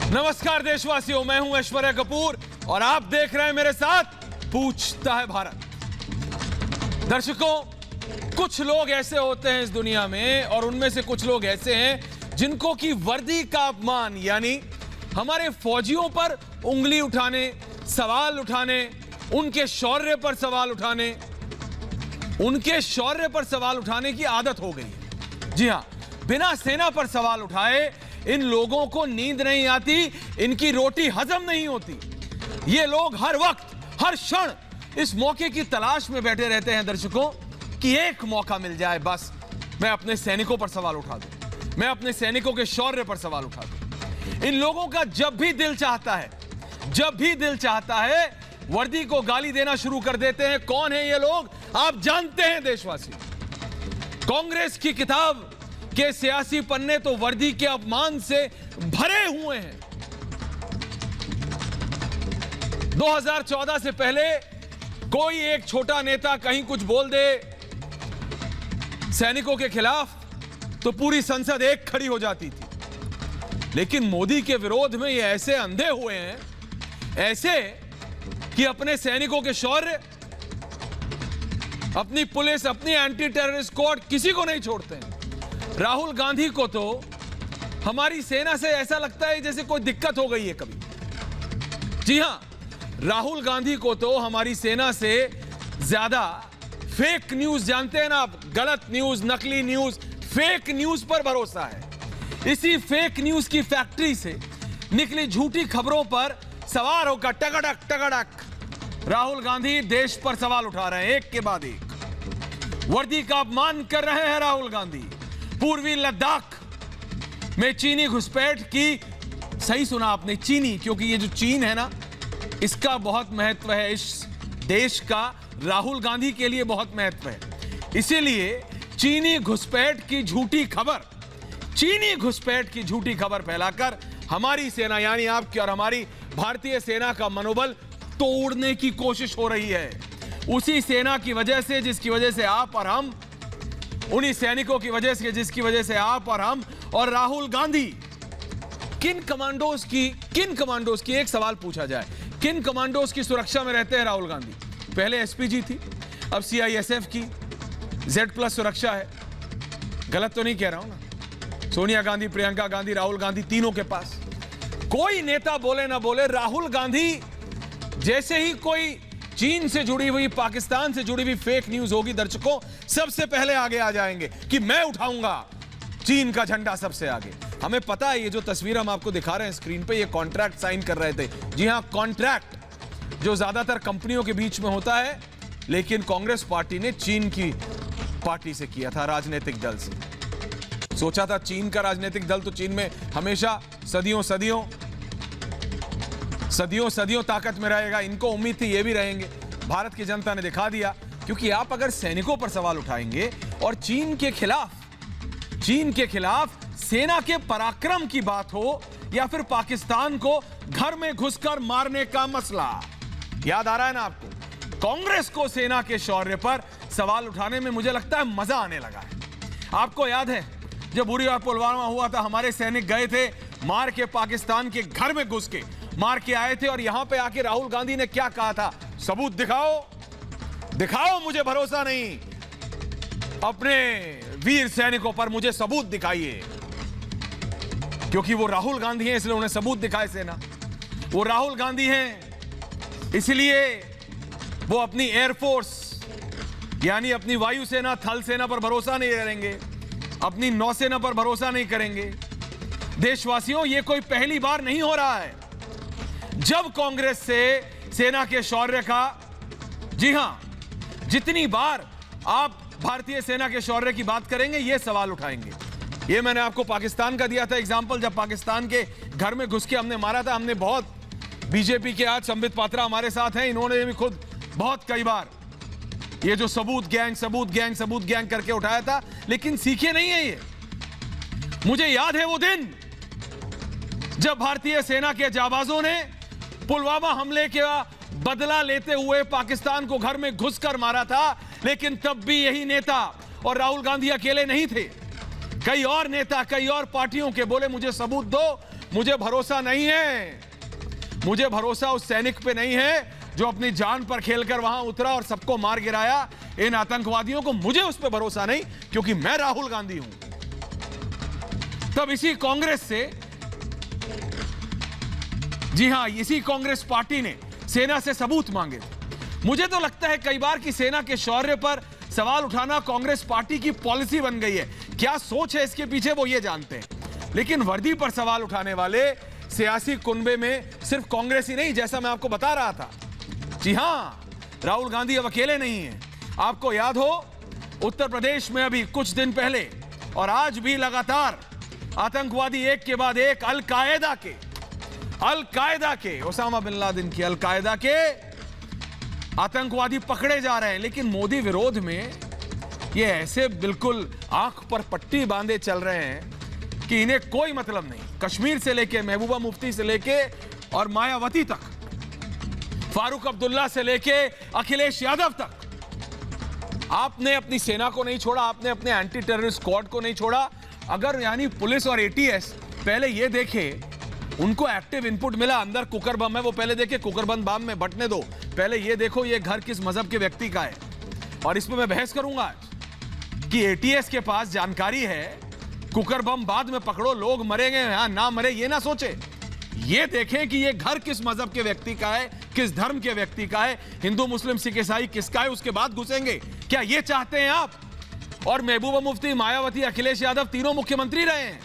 नमस्कार देशवासियों, मैं हूं ऐश्वर्या कपूर और आप देख रहे हैं मेरे साथ पूछता है भारत। दर्शकों, कुछ लोग ऐसे होते हैं इस दुनिया में और उनमें से कुछ लोग ऐसे हैं जिनको की वर्दी का अपमान यानी हमारे फौजियों पर उंगली उठाने, सवाल उठाने, उनके शौर्य पर सवाल उठाने की आदत हो गई है। जी हां, बिना सेना पर सवाल उठाए इन लोगों को नींद नहीं आती, इनकी रोटी हजम नहीं होती। ये लोग हर वक्त, हर क्षण इस मौके की तलाश में बैठे रहते हैं दर्शकों कि एक मौका मिल जाए, बस मैं अपने सैनिकों पर सवाल उठा दूं, मैं अपने सैनिकों के शौर्य पर सवाल उठा दूं। इन लोगों का जब भी दिल चाहता है वर्दी को गाली देना शुरू कर देते हैं। कौन है ये लोग? आप जानते हैं देशवासी। कांग्रेस की किताब के सियासी पन्ने तो वर्दी के अपमान से भरे हुए हैं। 2014 से पहले कोई एक छोटा नेता कहीं कुछ बोल दे सैनिकों के खिलाफ तो पूरी संसद एक खड़ी हो जाती थी। लेकिन मोदी के विरोध में ये ऐसे अंधे हुए हैं, ऐसे कि अपने सैनिकों के शौर्य, अपनी पुलिस, अपनी एंटी टेररिस्ट स्क्वाड किसी को नहीं छोड़ते हैं। राहुल गांधी को तो हमारी सेना से ऐसा लगता है जैसे कोई दिक्कत हो गई है कभी। जी हां, राहुल गांधी को तो हमारी सेना से ज्यादा फेक न्यूज, जानते हैं ना आप, गलत न्यूज, नकली न्यूज, फेक न्यूज पर भरोसा है। इसी फेक न्यूज की फैक्ट्री से निकली झूठी खबरों पर सवार होकर टगड़क राहुल गांधी देश पर सवाल उठा रहे हैं, एक के बाद एक। वर्दी का अपमान कर रहे हैं राहुल गांधी। पूर्वी लद्दाख में चीनी घुसपैठ की, सही सुना आपने, चीनी, क्योंकि ये जो चीन है ना, इसका बहुत महत्व है इस देश का, राहुल गांधी के लिए बहुत महत्व है। इसीलिए चीनी घुसपैठ की झूठी खबर फैलाकर हमारी सेना यानी आपकी और हमारी भारतीय सेना का मनोबल तोड़ने की कोशिश हो रही है। उसी सेना की वजह से जिसकी वजह से आप और हम, उन्हीं सैनिकों की वजह से जिसकी वजह से आप और हम और राहुल गांधी, किन कमांडोज की एक सवाल पूछा जाए, किन कमांडोज की सुरक्षा में रहते हैं राहुल गांधी? पहले एसपीजी थी, अब सीआईएसएफ की Z+ सुरक्षा है। गलत तो नहीं कह रहा हूं ना? सोनिया गांधी, प्रियंका गांधी, राहुल गांधी, तीनों के पास कोई नेता बोले ना बोले, राहुल गांधी जैसे ही कोई चीन से जुड़ी हुई, पाकिस्तान से जुड़ी हुई फेक न्यूज होगी दर्शकों, सबसे पहले आगे आ जाएंगे कि मैं उठाऊंगा चीन का झंडा सबसे आगे। हमें पता है ये जो तस्वीर हम आपको दिखा रहे हैं स्क्रीन पे, ये कॉन्ट्रैक्ट साइन कर रहे थे। जी हां, कॉन्ट्रैक्ट जो ज्यादातर कंपनियों के बीच में होता है, लेकिन कांग्रेस पार्टी ने चीन की पार्टी से किया था, राजनीतिक दल से। सोचा था चीन का राजनीतिक दल तो चीन में हमेशा सदियों ताकत में रहेगा, इनको उम्मीद थी ये भी रहेंगे। भारत की जनता ने दिखा दिया, क्योंकि आप अगर सैनिकों पर सवाल उठाएंगे और चीन के खिलाफ सेना के पराक्रम की बात हो या फिर पाकिस्तान को घर में घुसकर मारने का मसला, याद आ रहा है ना आपको? कांग्रेस को सेना के शौर्य पर सवाल उठाने में मुझे लगता है मजा आने लगा है। आपको याद है जब उरी और पुलवामा हुआ था, हमारे सैनिक गए थे मार के, पाकिस्तान के घर में घुस के मार के आए थे, और यहां पे आके राहुल गांधी ने क्या कहा था? सबूत दिखाओ, मुझे भरोसा नहीं अपने वीर सैनिकों पर, मुझे सबूत दिखाइए। क्योंकि वो राहुल गांधी हैं इसलिए उन्हें सबूत दिखाए सेना। वो राहुल गांधी हैं इसलिए वो अपनी एयरफोर्स यानी अपनी वायुसेना, थल सेना पर भरोसा नहीं करेंगे, अपनी नौसेना पर भरोसा नहीं करेंगे। देशवासियों, ये कोई पहली बार नहीं हो रहा है जब कांग्रेस से सेना के शौर्य का, जी हां, जितनी बार आप भारतीय सेना के शौर्य की बात करेंगे ये सवाल उठाएंगे। ये मैंने आपको पाकिस्तान का दिया था एग्जांपल, जब पाकिस्तान के घर में घुस के हमने मारा था। हमने बहुत, बीजेपी के आज संबित पात्रा हमारे साथ हैं, इन्होंने भी खुद बहुत कई बार ये जो सबूत गैंग करके उठाया था, लेकिन सीखे नहीं है ये। मुझे याद है वो दिन जब भारतीय सेना के जाबाजों ने पुलवामा हमले का बदला लेते हुए पाकिस्तान को घर में घुसकर मारा था, लेकिन तब भी यही नेता और राहुल गांधी अकेले नहीं थे। कई और नेता, कई और पार्टियों के बोले मुझे सबूत दो, मुझे भरोसा नहीं है। मुझे भरोसा उस सैनिक पे नहीं है जो अपनी जान पर खेलकर वहां उतरा और सबको मार गिराया। इन आतंकवादियों को मुझे उस पर भरोसा नहीं, क्योंकि मैं राहुल गांधी हूं। तब इसी कांग्रेस से, जी हां, इसी कांग्रेस पार्टी ने सेना से सबूत मांगे। मुझे तो लगता है कई बार कि सेना के शौर्य पर सवाल उठाना कांग्रेस पार्टी की पॉलिसी बन गई है। क्या सोच है इसके पीछे वो ये जानते हैं। लेकिन वर्दी पर सवाल उठाने वाले सियासी कुनबे में सिर्फ कांग्रेस ही नहीं, जैसा मैं आपको बता रहा था। जी हां, राहुल गांधी अब अकेले नहीं हैं। आपको याद हो, उत्तर प्रदेश में अभी कुछ दिन पहले और आज भी लगातार आतंकवादी एक के बाद एक अल-कायदा के ओसामा बिन लादेन की अल-कायदा के आतंकवादी पकड़े जा रहे हैं। लेकिन मोदी विरोध में ये ऐसे बिल्कुल आंख पर पट्टी बांधे चल रहे हैं कि इन्हें कोई मतलब नहीं। कश्मीर से लेके महबूबा मुफ्ती से लेके और मायावती तक, फारूक अब्दुल्ला से लेके अखिलेश यादव तक, आपने अपनी सेना को नहीं छोड़ा, आपने अपने एंटी टेररिस्ट स्क्वाड को नहीं छोड़ा। अगर यानी पुलिस और एटीएस पहले ये देखे, उनको एक्टिव इनपुट मिला अंदर कुकर बम है, वो पहले देखे कुकर बम में बटने दो। पहले ये देखो ये घर किस मजहब के व्यक्ति का है। और इसमें मैं बहस करूंगा आज कि एटीएस के पास जानकारी है, कुकर बम बाद में पकड़ो, लोग मरेंगे यहां, ना मरे ये ना सोचे। ये देखें कि ये घर किस मजहब के व्यक्ति का है, किस धर्म के व्यक्ति का है, हिंदू मुस्लिम सिख ईसाई किसका है, उसके बाद घुसेंगे। क्या ये चाहते हैं आप? और महबूबा मुफ्ती, मायावती, अखिलेश यादव तीनों मुख्यमंत्री रहे हैं,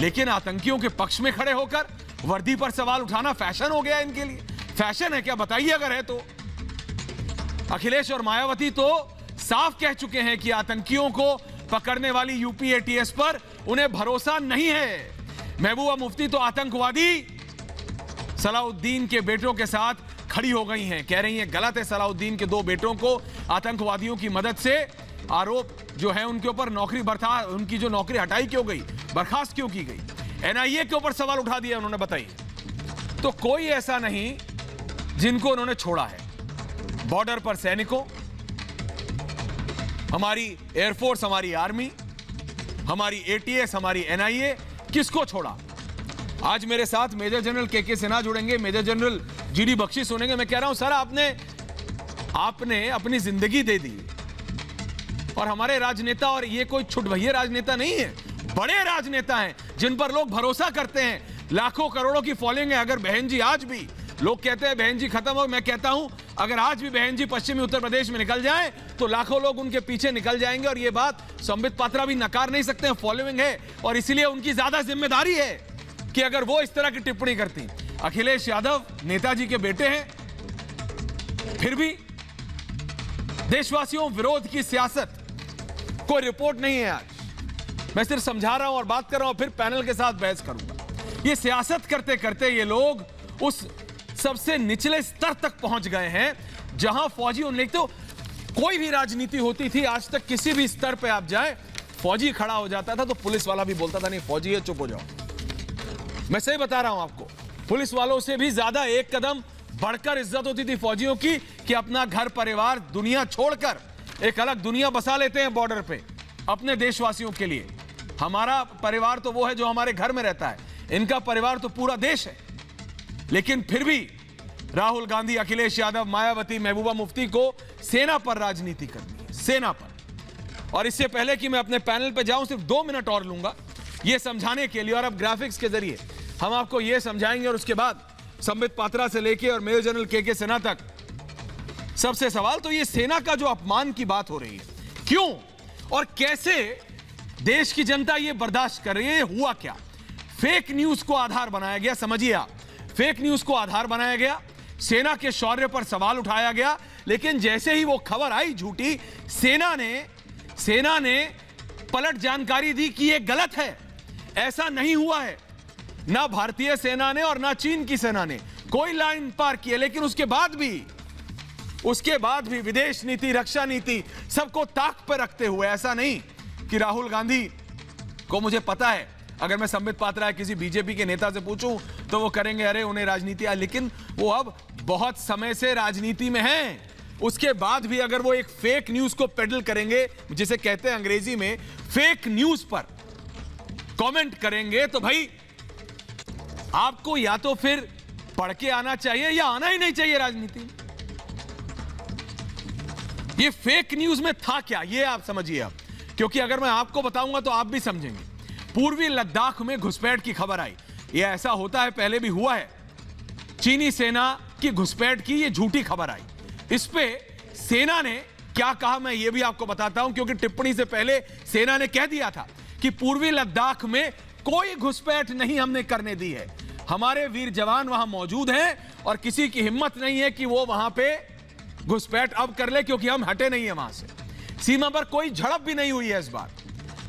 लेकिन आतंकियों के पक्ष में खड़े होकर वर्दी पर सवाल उठाना फैशन हो गया इनके लिए। फैशन है क्या? बताइए अगर है तो। अखिलेश और मायावती तो साफ कह चुके हैं कि आतंकियों को पकड़ने वाली यूपी एटीएस पर उन्हें भरोसा नहीं है। महबूबा मुफ्ती तो आतंकवादी सलाउद्दीन के बेटों के साथ खड़ी हो गई हैं, कह रही हैं गलत है। सलाउद्दीन के 2 बेटों को आतंकवादियों की मदद से आरोप जो है उनके ऊपर उनकी जो नौकरी हटाई क्यों गई, बर्खास्त क्यों की गई, एनआईए के ऊपर सवाल उठा दिया उन्होंने। बताइए। तो कोई ऐसा नहीं जिनको उन्होंने छोड़ा है। बॉर्डर पर सैनिकों, हमारी एयरफोर्स, हमारी आर्मी, हमारी एटीएस, हमारी एनआईए, किसको छोड़ा? आज मेरे साथ मेजर जनरल के सिन्हा जुड़ेंगे, मेजर जनरल जीडी बख्शी सुनेंगे। मैं कह रहा हूं सर, आपने अपनी जिंदगी दे दी और हमारे राजनेता, और ये कोई छुटभैये राजनेता नहीं है, बड़े राजनेता हैं जिन पर लोग भरोसा करते हैं। लाखों करोड़ों की फॉलोइंग है। अगर बहन जी आज भी, लोग कहते हैं बहन जी खत्म हो, मैं कहता हूं अगर आज भी बहन जी पश्चिमी उत्तर प्रदेश में निकल जाएं तो लाखों लोग उनके पीछे निकल जाएंगे। और ये बात संबित पात्रा भी नकार नहीं सकते हैं, फॉलोइंग है और इसलिए उनकी ज्यादा जिम्मेदारी है कि अगर वो इस तरह की टिप्पणी करती। अखिलेश यादव नेताजी के बेटे हैं, फिर भी देशवासियों विरोध की सियासत कोई रिपोर्ट नहीं है। आज मैं सिर्फ समझा रहा हूं और बात कर रहा हूं, फिर पैनल के साथ बहस करूंगा। ये सियासत करते करते ये लोग उस सबसे निचले स्तर तक पहुंच गए हैं जहां फौजी, उन्हें तो कोई भी राजनीति होती थी आज तक, किसी भी स्तर पे आप जाएं, फौजी खड़ा हो जाता था तो पुलिस वाला भी बोलता था नहीं फौजी है, चुप हो जाओ। मैं सही बता रहा हूं आपको, पुलिस वालों से भी ज्यादा एक कदम बढ़कर इज्जत होती थी फौजियों की, कि अपना घर परिवार दुनिया छोड़कर एक अलग दुनिया बसा लेते हैं बॉर्डर पे अपने देशवासियों के लिए। हमारा परिवार तो वो है जो हमारे घर में रहता है, इनका परिवार तो पूरा देश है। लेकिन फिर भी राहुल गांधी, अखिलेश यादव, मायावती, महबूबा मुफ्ती को सेना पर राजनीति करनी है, सेना पर। और इससे पहले कि मैं अपने पैनल पे जाऊं, सिर्फ 2 मिनट और लूंगा यह समझाने के लिए, और अब ग्राफिक्स के जरिए हम आपको यह समझाएंगे। और उसके बाद संबित पात्रा से लेके और मेजर जनरल के सिन्हा तक सबसे सवाल तो ये सेना का जो अपमान की बात हो रही है, क्यों और कैसे देश की जनता ये बर्दाश्त कर रही है, हुआ क्या? फेक न्यूज को आधार बनाया गया, समझिए आप, फेक न्यूज को आधार बनाया गया, सेना के शौर्य पर सवाल उठाया गया। लेकिन जैसे ही वो खबर आई झूठी, सेना ने पलट जानकारी दी कि ये गलत है, ऐसा नहीं हुआ है। ना भारतीय सेना ने और ना चीन की सेना ने कोई लाइन पार की है। लेकिन उसके बाद भी विदेश नीति, रक्षा नीति सबको ताक पर रखते हुए, ऐसा नहीं कि राहुल गांधी को, मुझे पता है अगर मैं संबित पात्रा किसी बीजेपी के नेता से पूछूं तो वो करेंगे अरे उन्हें राजनीति है, लेकिन वो अब बहुत समय से राजनीति में हैं। उसके बाद भी अगर वो एक फेक न्यूज को पेडल करेंगे, जिसे कहते हैं अंग्रेजी में फेक न्यूज पर कमेंट करेंगे, तो भाई आपको या तो फिर पढ़ के आना चाहिए या आना ही नहीं चाहिए राजनीति में। ये फेक न्यूज में था क्या, ये आप समझिए अब, क्योंकि अगर मैं आपको बताऊंगा तो आप भी समझेंगे। पूर्वी लद्दाख में घुसपैठ की खबर आई। ये ऐसा होता है, पहले भी हुआ है। चीनी सेना की घुसपैठ की ये झूठी खबर आई। इस पे सेना ने क्या कहा मैं ये भी आपको बताता हूं, क्योंकि टिप्पणी से पहले सेना ने कह दिया था कि पूर्वी लद्दाख में कोई घुसपैठ नहीं हमने करने दी है। हमारे वीर जवान वहां मौजूद हैं और किसी की हिम्मत नहीं है कि वो वहां पे घुसपैठ अब कर ले, क्योंकि हम हटे नहीं है वहां से। सीमा पर कोई झड़प भी नहीं हुई है इस बार।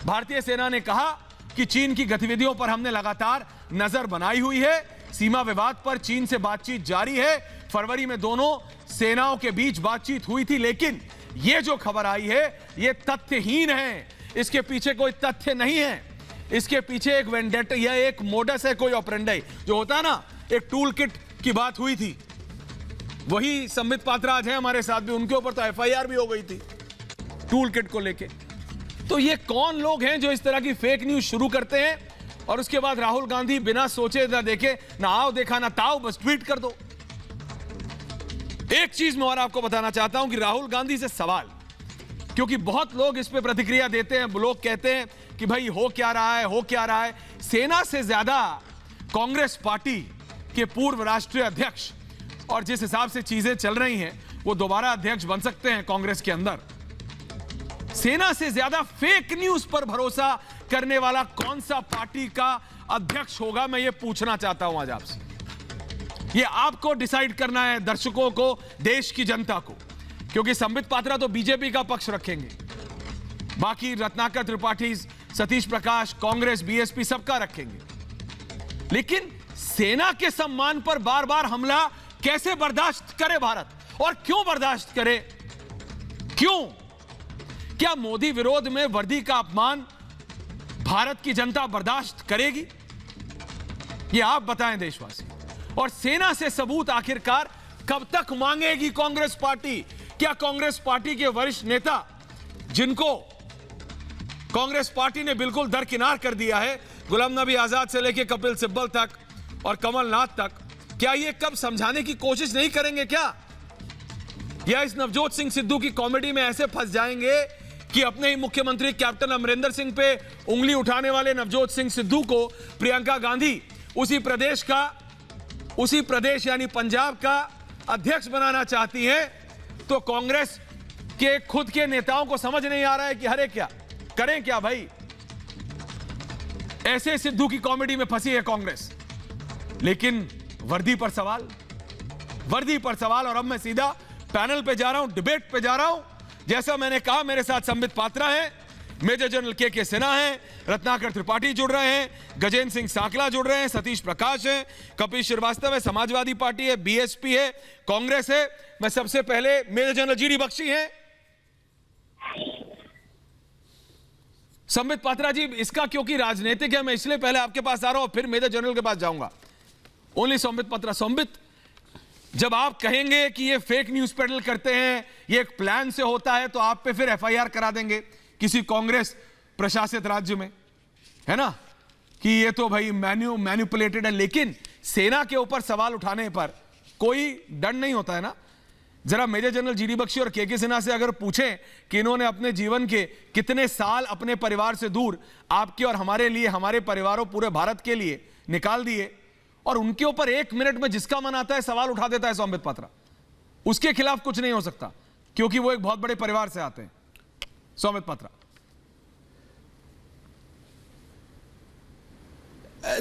भारतीय सेना ने कहा कि चीन की गतिविधियों पर हमने लगातार नजर बनाई हुई है। सीमा विवाद पर चीन से बातचीत जारी है। फरवरी में दोनों सेनाओं के बीच बातचीत हुई थी, लेकिन यह जो खबर आई है यह तथ्यहीन है। इसके पीछे कोई तथ्य नहीं है। इसके पीछे एक वेंडेटा या एक मोडस है, कोई ऑपरेंडी जो होता है ना, एक टूल किट की बात हुई थी। वही संबित पात्रा आज है हमारे साथ भी, उनके ऊपर तो एफआईआर भी हो गई थी टूल किट को लेके। तो ये कौन लोग हैं जो इस तरह की फेक न्यूज शुरू करते हैं और उसके बाद राहुल गांधी बिना सोचे ना देखे, ना आओ देखा ना ताओ, बस ट्वीट कर दो। एक चीज मैं और आपको बताना चाहता हूं कि राहुल गांधी से सवाल, क्योंकि बहुत लोग इस पे प्रतिक्रिया देते हैं। लोग कहते हैं कि भाई हो क्या रहा है, हो क्या रहा है। सेना से ज्यादा कांग्रेस पार्टी के पूर्व राष्ट्रीय अध्यक्ष, और जिस हिसाब से चीजें चल रही हैं, वो दोबारा अध्यक्ष बन सकते हैं कांग्रेस के अंदर। सेना से ज्यादा फेक न्यूज पर भरोसा करने वाला कौन सा पार्टी का अध्यक्ष होगा, मैं ये पूछना चाहता हूं आज आपसे। ये आपको डिसाइड करना है, दर्शकों को, देश की जनता को, क्योंकि संबित पात्रा तो बीजेपी का पक्ष रखेंगे, बाकी रत्नाकर त्रिपाठी, सतीश प्रकाश, कांग्रेस, बीएसपी सबका रखेंगे। लेकिन सेना के सम्मान पर बार बार हमला कैसे बर्दाश्त करे भारत, और क्यों बर्दाश्त करे? क्यों? क्या मोदी विरोध में वर्दी का अपमान भारत की जनता बर्दाश्त करेगी? ये आप बताएं देशवासी। और सेना से सबूत आखिरकार कब तक मांगेगी कांग्रेस पार्टी? क्या कांग्रेस पार्टी के वरिष्ठ नेता, जिनको कांग्रेस पार्टी ने बिल्कुल दरकिनार कर दिया है, गुलाम नबी आजाद से लेकर कपिल सिब्बल तक और कमलनाथ तक, क्या ये कब समझाने की कोशिश नहीं करेंगे क्या? या इस नवजोत सिंह सिद्धू की कॉमेडी में ऐसे फंस जाएंगे कि अपने ही मुख्यमंत्री कैप्टन अमरिंदर सिंह पे उंगली उठाने वाले नवजोत सिंह सिद्धू को प्रियंका गांधी उसी प्रदेश यानी पंजाब का अध्यक्ष बनाना चाहती है, तो कांग्रेस के खुद के नेताओं को समझ नहीं आ रहा है कि अरे क्या करें, क्या भाई? ऐसे सिद्धू की कॉमेडी में फंसी है कांग्रेस। लेकिन वर्दी पर सवाल, वर्दी पर सवाल। और अब मैं सीधा पैनल पे जा रहा हूं, डिबेट पे जा रहा हूं। जैसा मैंने कहा, मेरे साथ संबित पात्रा है, मेजर जनरल के सिन्हा है, रत्नाकर त्रिपाठी जुड़ रहे हैं, गजेंद्र सिंह साकला जुड़ रहे हैं, सतीश प्रकाश है, कपिल श्रीवास्तव है, समाजवादी पार्टी है, बीएसपी है, कांग्रेस है। मैं सबसे पहले मेजर जनरल जीडी बख्शी हैं। संबित पात्रा जी, इसका क्योंकि राजनीतिक है, मैं इसलिए पहले आपके पास आ रहा हूं, फिर मेजर जनरल के पास जाऊंगा। ओनली संबित पात्रा। संबित, जब आप कहेंगे कि ये फेक न्यूज पेडल करते हैं, ये एक प्लान से होता है, तो आप पे फिर एफआईआर करा देंगे किसी कांग्रेस प्रशासित राज्य में, है ना, कि ये तो भाई मैन्युपुलेटेड है। लेकिन सेना के ऊपर सवाल उठाने पर कोई डर नहीं होता है ना। जरा मेजर जनरल जीडी बख्शी और के सिन्हा से अगर पूछें कि इन्होंने अपने जीवन के कितने साल अपने परिवार से दूर आपके और हमारे लिए, हमारे परिवारों, पूरे भारत के लिए निकाल दिए, और उनके ऊपर 1 मिनट में जिसका मन आता है सवाल उठा देता है संबित पात्रा, उसके खिलाफ कुछ नहीं हो सकता, क्योंकि वो एक बहुत बड़े परिवार से आते हैं। संबित पात्रा।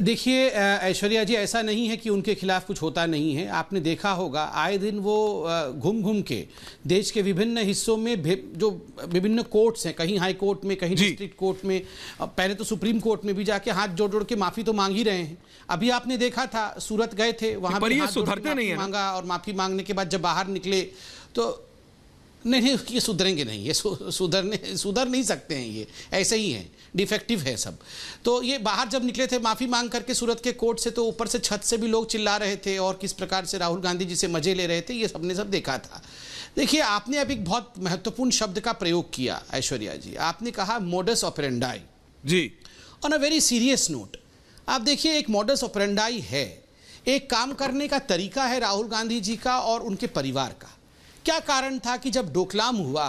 देखिए ऐश्वर्या जी, ऐसा नहीं है कि उनके खिलाफ कुछ होता नहीं है। आपने देखा होगा आए दिन वो घूम घूम के देश के विभिन्न हिस्सों में जो विभिन्न कोर्ट्स हैं, कहीं हाई कोर्ट में, कहीं डिस्ट्रिक्ट कोर्ट में, पहले तो सुप्रीम कोर्ट में भी जाके हाथ जोड़ जोड़ के माफी तो मांग ही रहे हैं। अभी आपने देखा था, सूरत गए थे, वहां पर ये सुधरते नहीं है, मांगा, और माफी मांगने के बाद जब बाहर निकले तो नहीं, ये सुधरेंगे नहीं, ये सुधर नहीं सकते हैं, ये ऐसे ही हैं, डिफेक्टिव है सब। तो ये बाहर जब निकले थे माफ़ी मांग करके सूरत के कोर्ट से, तो ऊपर से छत से भी लोग चिल्ला रहे थे और किस प्रकार से राहुल गांधी जी से मजे ले रहे थे, ये सबने सब देखा था। देखिए, आपने अब एक बहुत महत्वपूर्ण शब्द का प्रयोग किया ऐश्वर्या जी, आपने कहा मोडस ऑपरेंडाई। जी। On a very serious note, आप देखिए, एक मॉडस ऑपरेंडाई है, एक काम करने का तरीका है राहुल गांधी जी का और उनके परिवार का। क्या कारण था कि जब डोकलाम हुआ,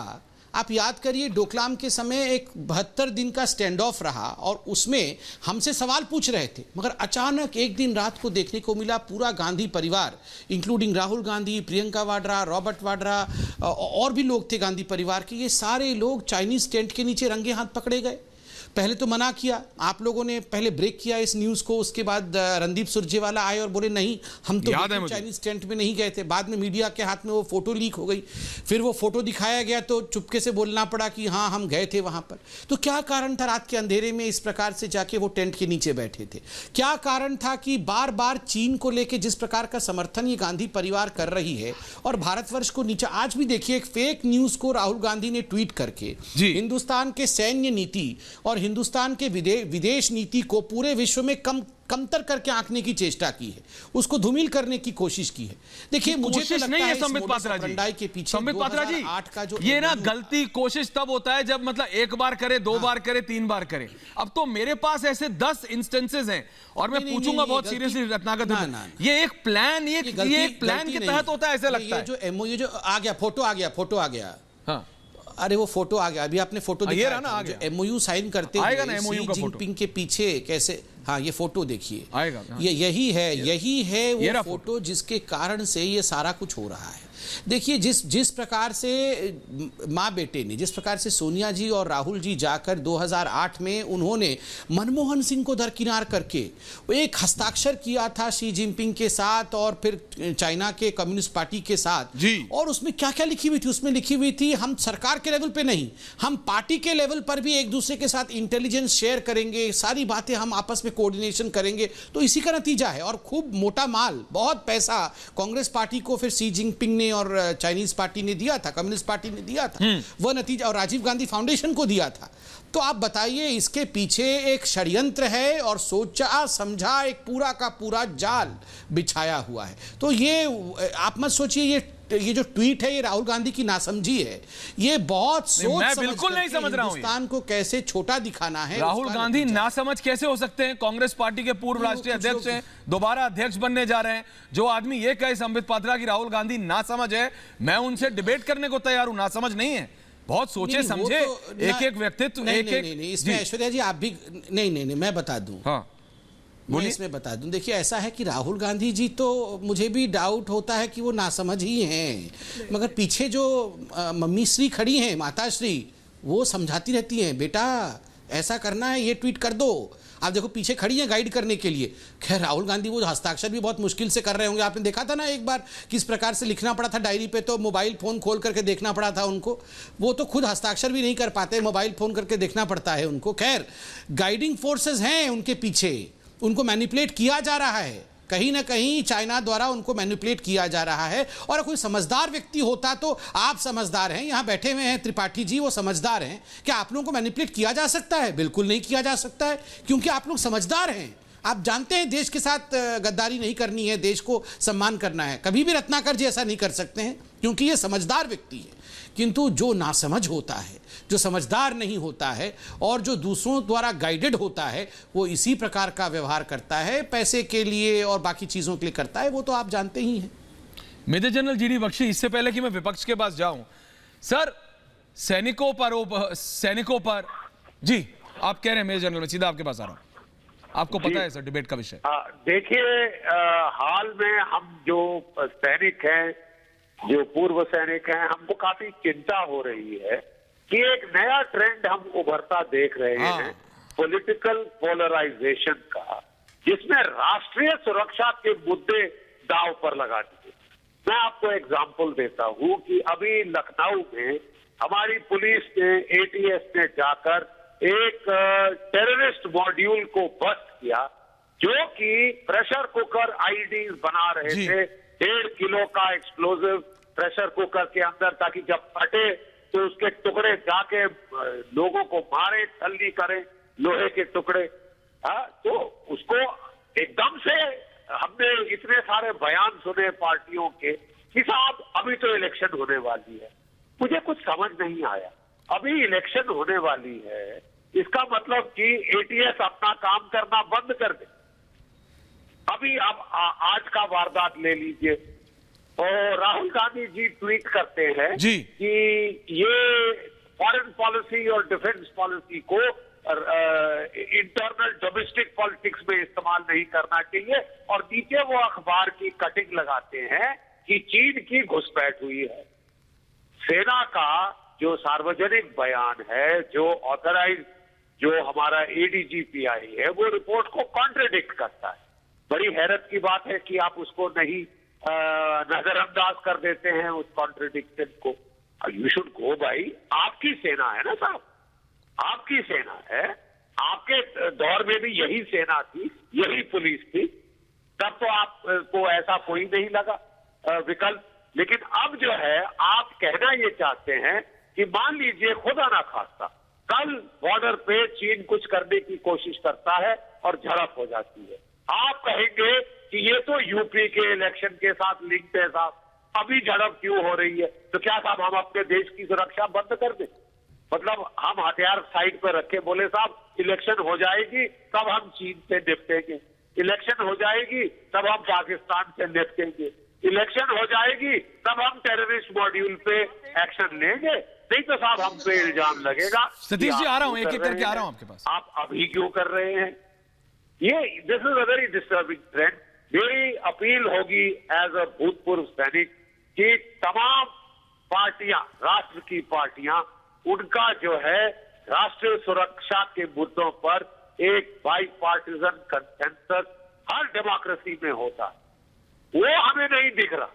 आप याद करिए, डोकलाम के समय एक 72 दिन का स्टैंड ऑफ रहा और उसमें हमसे सवाल पूछ रहे थे, मगर अचानक एक दिन रात को देखने को मिला पूरा गांधी परिवार, इंक्लूडिंग राहुल गांधी, प्रियंका वाड्रा, रॉबर्ट वाड्रा और भी लोग थे गांधी परिवार के, ये सारे लोग चाइनीज टेंट के नीचे रंगे हाथ पकड़े गए। पहले तो मना किया, आप लोगों ने पहले ब्रेक किया इस न्यूज़ को, उसके बाद रणदीप सुरजेवाला आए और बोले नहीं, हम तो चाइनीज टेंट में नहीं गए थे। बाद में मीडिया के हाथ में वो फोटो लीक हो गई, फिर वो फोटो दिखाया गया तो चुपके से बोलना पड़ा कि हाँ हम गए थे वहां पर। तो क्या कारण था रात के अंधेरे में इस प्रकार से जाके वो टेंट के नीचे बैठे थे? क्या कारण था कि बार बार चीन को लेकर जिस प्रकार का समर्थन ये गांधी परिवार कर रही है और भारतवर्ष को नीचे, आज भी देखिए एक फेक न्यूज को राहुल गांधी ने ट्वीट करके हिंदुस्तान के सैन्य नीति और हिंदुस्तान के विदेश नीति को पूरे विश्व में कमतर करके आंकने की चेष्टा की है, उसको धूमिल करने की कोशिश की है। देखिए, मुझे तो लगता है संबित पात्रा जी के पीछे संबित पात्रा जी का जो ये ना गलती कोशिश तब होता है जब मतलब एक बार करे, दो बार करे, 3 बार करे। अब तो मेरे पास ऐसे 10 इंस्टेंसेस हैं और मैं पूछूंगा बहुत सीरियसली रत्नाकर, ये एक प्लान, ये एक प्लान के तहत होता है ऐसा लगता है। जो एमओयू जो आ गया, फोटो आ गया, हाँ अरे वो फोटो आ गया, अभी आपने फोटो दिखाया ना, जो एमओयू साइन करते हुए शी जिनपिंग के पीछे कैसे, हाँ ये फोटो देखिए आएगा, ये यही है वो फोटो जिसके कारण से ये सारा कुछ हो रहा है। देखिए, जिस प्रकार से माँ बेटे ने, जिस प्रकार से सोनिया जी और राहुल जी जाकर 2008 में उन्होंने मनमोहन सिंह को दरकिनार करके एक हस्ताक्षर किया था शी जिनपिंग के साथ और फिर चाइना के कम्युनिस्ट पार्टी के साथ जी, और उसमें क्या क्या लिखी हुई थी? उसमें लिखी हुई थी हम सरकार के लेवल पे नहीं, हम पार्टी के लेवल पर भी एक दूसरे के साथ इंटेलिजेंस शेयर करेंगे, सारी बातें हम आपस में कोऑर्डिनेशन करेंगे। तो इसी का नतीजा है, और खूब मोटा माल, बहुत पैसा कांग्रेस पार्टी को फिर शी जिनपिंग ने और चाइनीज पार्टी ने दिया था, कम्युनिस्ट पार्टी ने दिया था वह नतीजा, और राजीव गांधी फाउंडेशन को दिया था। तो आप बताइए, इसके पीछे एक षड्यंत्र है और सोचा समझा एक पूरा का पूरा जाल बिछाया हुआ है। तो ये आप मत सोचिए ये जो ट्वीट है ये राहुल गांधी की नासमझी है, ये बहुत सोच मैं बिल्कुल नहीं समझ रहा हूं हिंदुस्तान को कैसे छोटा दिखाना है। राहुल गांधी नासमझ कैसे हो सकते हैं? कांग्रेस पार्टी के पूर्व राष्ट्रीय अध्यक्ष हैं, दोबारा अध्यक्ष बनने जा रहे हैं। जो आदमी ये कहे संबित पात्रा की राहुल गांधी नासमझ है, मैं उनसे डिबेट करने को तैयार हूं। नासमझ नहीं है, बहुत सोचे समझे, एक एक व्यक्तित्व, एक एक। इसमें ऐश्वर्या जी आप भी नहीं, मैं बता दूं, मैं इसमें बता दूं, देखिए ऐसा है कि राहुल गांधी जी तो मुझे भी डाउट होता है कि वो नासमझ ही हैं, मगर पीछे जो मम्मी श्री खड़ी हैं, माता श्री, वो समझाती रहती हैं, बेटा ऐसा करना है, ये ट्वीट कर दो। आप देखो पीछे खड़ी हैं गाइड करने के लिए। खैर राहुल गांधी वो हस्ताक्षर भी बहुत मुश्किल से कर रहे होंगे, आपने देखा था ना एक बार किस प्रकार से लिखना पड़ा था डायरी पे, तो मोबाइल फोन खोल करके देखना पड़ा था उनको, वो तो खुद हस्ताक्षर भी नहीं कर पाते, मोबाइल फोन करके देखना पड़ता है उनको। खैर गाइडिंग फोर्सेस हैं उनके पीछे, उनको मैनिपुलेट किया जा रहा है, कहीं ना कहीं चाइना द्वारा उनको मैनिपुलेट किया जा रहा है। और कोई समझदार व्यक्ति होता, तो आप समझदार हैं, यहां बैठे हुए हैं त्रिपाठी जी, वो समझदार हैं, क्या आप लोगों को मैनिपुलेट किया जा सकता है? बिल्कुल नहीं किया जा सकता है, क्योंकि आप लोग समझदार हैं। आप जानते हैं देश के साथ गद्दारी नहीं करनी है, देश को सम्मान करना है। कभी भी रत्नाकर जी ऐसा नहीं कर सकते हैं, क्योंकि ये समझदार व्यक्ति है। किंतु जो नासमझ होता है, जो समझदार नहीं होता है और जो दूसरों द्वारा गाइडेड होता है, वो इसी प्रकार का व्यवहार करता है, पैसे के लिए और बाकी चीजों के लिए करता है, वो तो आप जानते ही हैं। मेजर जनरल जीडी बख्शी, इससे पहले कि मैं विपक्ष के पास जाऊं, सर सैनिकों पर जी आप कह रहे हैं, मेजर जनरल, मैं सीधा आपके पास आ रहा हूं, आपको पता है सर डिबेट का विषय। देखिए, हाल में हम जो सैनिक हैं, जो पूर्व सैनिक हैं, हमको काफी चिंता हो रही है कि एक नया ट्रेंड हम उभरता देख रहे हैं पॉलिटिकल पोलराइजेशन का, जिसमें राष्ट्रीय सुरक्षा के मुद्दे दांव पर लगा दिए। मैं आपको एग्जांपल देता हूं कि अभी लखनऊ में हमारी पुलिस ने, एटीएस ने जाकर एक टेररिस्ट मॉड्यूल को बस्ट किया, जो कि प्रेशर कुकर आईडीज बना रहे थे, 1.5 किलो का एक्सप्लोजिव प्रेशर कुकर के अंदर, ताकि जब फटे तो उसके टुकड़े जाके लोगों को मारे, तल्ली करें, लोहे के टुकड़े। तो उसको एकदम से हमने इतने सारे बयान सुने पार्टियों के कि साहब अभी तो इलेक्शन होने वाली है। मुझे कुछ समझ नहीं आया, अभी इलेक्शन होने वाली है, इसका मतलब कि एटीएस अपना काम करना बंद कर दे, अभी आप आज का वारदात ले लीजिए, और राहुल गांधी जी ट्वीट करते हैं जी कि ये फॉरेन पॉलिसी और डिफेंस पॉलिसी को इंटरनल डोमेस्टिक पॉलिटिक्स में इस्तेमाल नहीं करना चाहिए, और नीचे वो अखबार की कटिंग लगाते हैं कि चीन की घुसपैठ हुई है। सेना का जो सार्वजनिक बयान है, जो ऑथराइज, जो हमारा एडीजीपीआई है, वो रिपोर्ट को कॉन्ट्रडिक्ट करता है। बड़ी हैरत की बात है कि आप उसको नहीं नजरअंदाज कर देते हैं उस कॉन्ट्रडिक्शन को। यू शुड गो भाई, आपकी सेना है ना साहब, आपकी सेना है, आपके दौर में भी यही सेना थी, यही पुलिस थी, तब तो आपको ऐसा कोई नहीं लगा विकल्प। लेकिन अब जो है आप कहना ये चाहते हैं कि मान लीजिए खुदा ना खास्ता कल बॉर्डर पे चीन कुछ करने की कोशिश करता है और झड़प हो जाती है, आप कहेंगे कि ये तो यूपी के इलेक्शन के साथ लिंक्ड है साहब, अभी झड़प क्यों हो रही है? तो क्या साहब हम अपने देश की सुरक्षा बंद कर दें? मतलब हम हथियार साइड पर रखे, बोले साहब इलेक्शन हो जाएगी तब हम चीन से निपटेंगे, इलेक्शन हो जाएगी तब हम पाकिस्तान से निपटेंगे, इलेक्शन हो जाएगी तब हम टेररिस्ट मॉड्यूल पे एक्शन लेंगे, नहीं तो साहब हम पे इल्जाम लगेगा। सतीश जी आ रहा हूं, एक एक करके आ रहा हूं आपके पास। आप अभी क्यों कर रहे हैं ये? This is a very disturbing trend. मेरी अपील होगी एज अ भूतपूर्व सैनिक कि तमाम पार्टियां, राष्ट्र की पार्टियां, उनका जो है राष्ट्रीय सुरक्षा के मुद्दों पर एक by partisan consensus her democracy में होता है, वो हमें नहीं दिख रहा,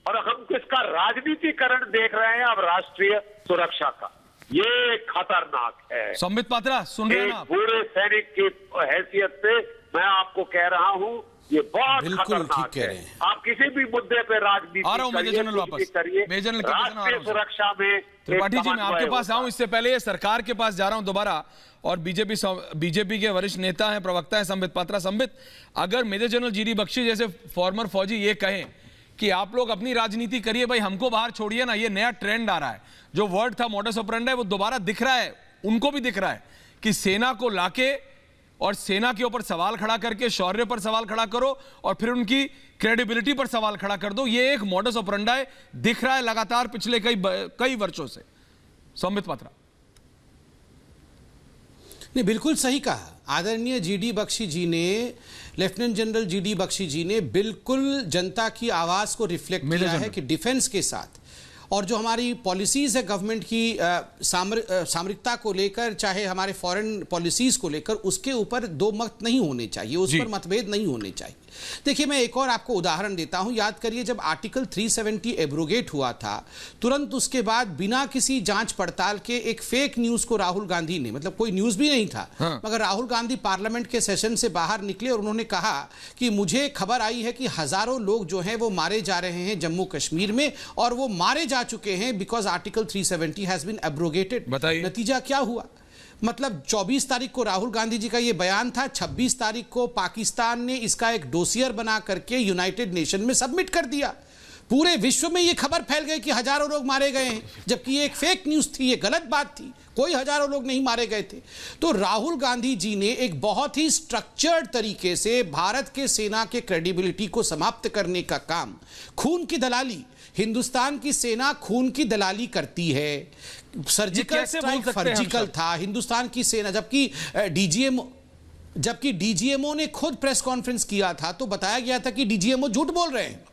और हम किसका राजनीतिकरण देख रहे हैं अब राष्ट्रीय सुरक्षा का। ये खतरनाक है। संबित पात्रा सुन रहे हैं एक आप? पूरे सैनिक की हैसियत से मैं आपको कह रहा हूं, ये बहुत बिल्कुल खतरनाक ठीक कह है। रहे हैं। आप किसी भी मुद्दे पे राजनीति आ रहा हूं मेजर जनरल वापस। करिए, मेजर जनरल के वचन आ रहा राष्ट्रीय हूं। सुरक्षा में त्रिपाठी जी मैं आपके पास समन्वय आऊं, इससे पहले ये सरकार के पास जा रहा हूं दोबारा, और बीजेपी के वरिष्ठ नेता हैं, प्रवक्ता हैं संबित पात्रा। संबित, अगर मेजर जनरल जीडी बख्शी जैसे फॉर्मर फौजी ये कहें कि आप लोग अपनी राजनीति करिए भाई, हमको बाहर छोड़िए ना, ये नया ट्रेंड आ रहा है, जो वर्ड था मॉडस ऑपरेंडी वो दोबारा दिख रहा है, उनको भी दिख रहा है कि सेना को लाके और सेना के ऊपर सवाल खड़ा करके शौर्य पर सवाल खड़ा करो और फिर उनकी क्रेडिबिलिटी पर सवाल खड़ा कर दो, ये एक मॉडस ऑपरेंडी दिख रहा है लगातार पिछले कई वर्षों से। संबित पात्रा। नहीं, बिल्कुल सही कहा आदरणीय जीडी बख्शी जी ने, लेफ्टिनेंट जनरल जीडी बख्शी जी ने बिल्कुल जनता की आवाज को रिफ्लेक्ट किया है कि डिफेंस के साथ और जो हमारी पॉलिसीज है गवर्नमेंट की सामरिकता को लेकर, चाहे हमारे फॉरेन पॉलिसीज को लेकर, उसके ऊपर दो मत नहीं होने चाहिए, उस पर मतभेद नहीं होने चाहिए। देखिए मैं एक और आपको उदाहरण देता हूं, याद करिए जब आर्टिकल 370 एब्रोगेट हुआ था, तुरंत उसके बाद बिना किसी जांच पड़ताल के एक फेक न्यूज को राहुल गांधी ने, मतलब कोई न्यूज भी नहीं था, मगर राहुल गांधी पार्लियामेंट के सेशन से बाहर निकले और उन्होंने कहा कि मुझे खबर आई है कि हजारों लोग जो हैं वो मारे जा रहे हैं जम्मू कश्मीर में, और वो मारे जा चुके हैं because article 370 has been abrogated. नतीजा क्या हुआ? मतलब 24 तारीख को राहुल गांधी जी का यह बयान था, 26 तारीख को पाकिस्तान ने इसका एक डोसियर बना करके यूनाइटेड नेशन में सबमिट कर दिया। पूरे विश्व में यह खबर फैल गई कि हजारों लोग मारे गए हैं, जबकि ये एक फेक न्यूज थी, ये गलत बात थी, कोई हजारों लोग नहीं मारे गए थे। तो राहुल गांधी जी ने एक बहुत ही स्ट्रक्चर्ड तरीके से भारत के सेना के क्रेडिबिलिटी को समाप्त करने का काम, खून की दलाली, हिंदुस्तान की सेना खून की दलाली करती है, सर्जिकल स्ट्राइक सर्जिकल था हिंदुस्तान की सेना, जबकि डीजीएमओ ने खुद प्रेस कॉन्फ्रेंस किया था तो बताया गया था कि डीजीएमओ झूठ बोल रहे हैं।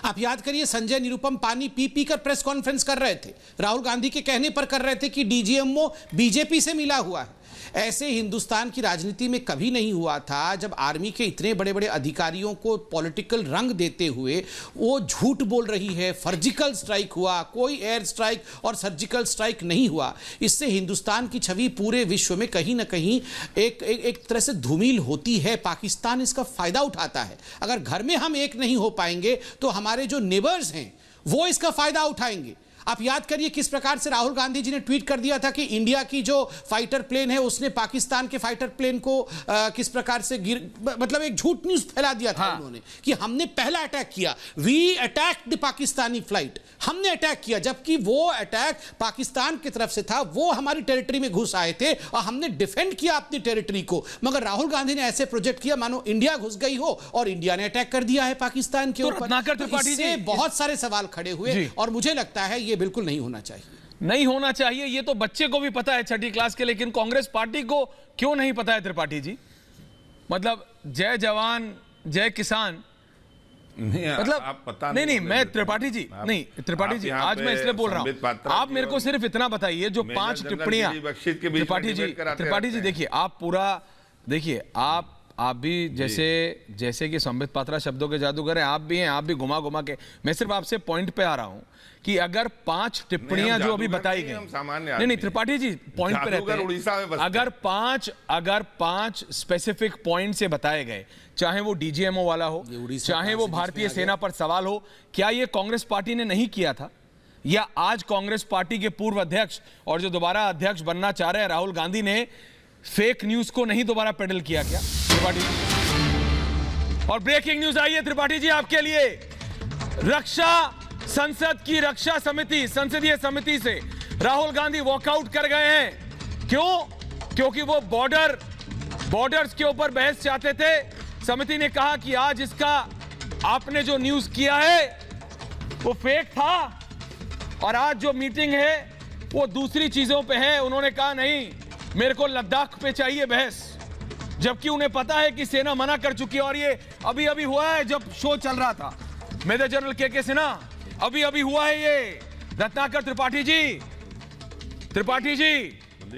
आप याद करिए संजय निरुपम पानी पी पी कर प्रेस कॉन्फ्रेंस कर रहे थे, राहुल गांधी के कहने पर कर रहे थे कि डीजीएमओ बीजेपी से मिला हुआ है। ऐसे हिंदुस्तान की राजनीति में कभी नहीं हुआ था जब आर्मी के इतने बड़े बड़े अधिकारियों को पॉलिटिकल रंग देते हुए वो झूठ बोल रही है। सर्जिकल स्ट्राइक हुआ, कोई एयर स्ट्राइक और सर्जिकल स्ट्राइक नहीं हुआ। इससे हिंदुस्तान की छवि पूरे विश्व में कहीं ना कहीं एक तरह से धूमिल होती है। पाकिस्तान इसका फायदा उठाता है। अगर घर में हम एक नहीं हो पाएंगे तो हमारे जो नेबर्स हैं वो इसका फायदा उठाएंगे। आप याद करिए किस प्रकार से राहुल गांधी जी ने ट्वीट कर दिया था कि इंडिया की जो फाइटर प्लेन है उसने पाकिस्तान के फाइटर प्लेन को किस प्रकार से मतलब एक झूठ न्यूज फैला दिया था उन्होंने कि हमने पहला अटैक किया, we attack the Pakistani flight, हमने अटैक किया, जबकि वो अटैक पाकिस्तान की तरफ से था, वो हमारी टेरिटरी में घुस आए थे और हमने डिफेंड किया अपनी टेरिटरी को। मगर राहुल गांधी ने ऐसे प्रोजेक्ट किया मानो इंडिया घुस गई हो और इंडिया ने अटैक कर दिया है पाकिस्तान के ऊपर। तो इससे बहुत सारे सवाल खड़े हुए और मुझे लगता है ये बिल्कुल नहीं होना चाहिए, नहीं होना चाहिए। ये तो बच्चे को भी पता है छठी क्लास के, लेकिन कांग्रेस पार्टी को क्यों नहीं पता है त्रिपाठी जी? मतलब जय जवान जय किसान, नहीं, मतलब आप पता नहीं मैं त्रिपाठी जी नहीं, त्रिपाठी जी आज मैं इसलिए बोल रहा हूं, आप मेरे को सिर्फ इतना बताइए जो 5 टिप्पणियां त्रिपाठी जी देखिए, आप पूरा देखिए, आप भी जैसे कि संबित पात्रा शब्दों के जादूगर हैं, आप भी हैं, आप भी घुमा घुमा के, मैं सिर्फ आपसे पॉइंट पे आ रहा हूं कि अगर 5 टिप्पणियां जो अभी बताई गई, नहीं त्रिपाठी जी पॉइंट पे रहते हैं, अगर 5 स्पेसिफिक पॉइंट से बताए गए, चाहे वो डीजीएमओ वाला हो, चाहे वो भारतीय सेना पर सवाल हो, क्या ये कांग्रेस पार्टी ने नहीं किया था? या आज कांग्रेस पार्टी के पूर्व अध्यक्ष और जो दोबारा अध्यक्ष बनना चाह रहे हैं राहुल गांधी ने फेक न्यूज को नहीं दोबारा पेडल किया क्या त्रिपाठी जी? और ब्रेकिंग न्यूज आई है त्रिपाठी जी आपके लिए, रक्षा संसद की रक्षा समिति, संसदीय समिति से राहुल गांधी वॉकआउट कर गए हैं। क्यों? क्योंकि वो बॉर्डर्स के ऊपर बहस चाहते थे। समिति ने कहा कि आज इसका आपने जो न्यूज किया है वो फेक था और आज जो मीटिंग है वो दूसरी चीजों पे है। उन्होंने कहा नहीं, मेरे को लद्दाख पे चाहिए बहस, जबकि उन्हें पता है कि सेना मना कर चुकी है। और ये अभी अभी हुआ है, जब शो चल रहा था मेजर जनरल के सिन्हा, अभी अभी हुआ है ये। रत्नाकर त्रिपाठी जी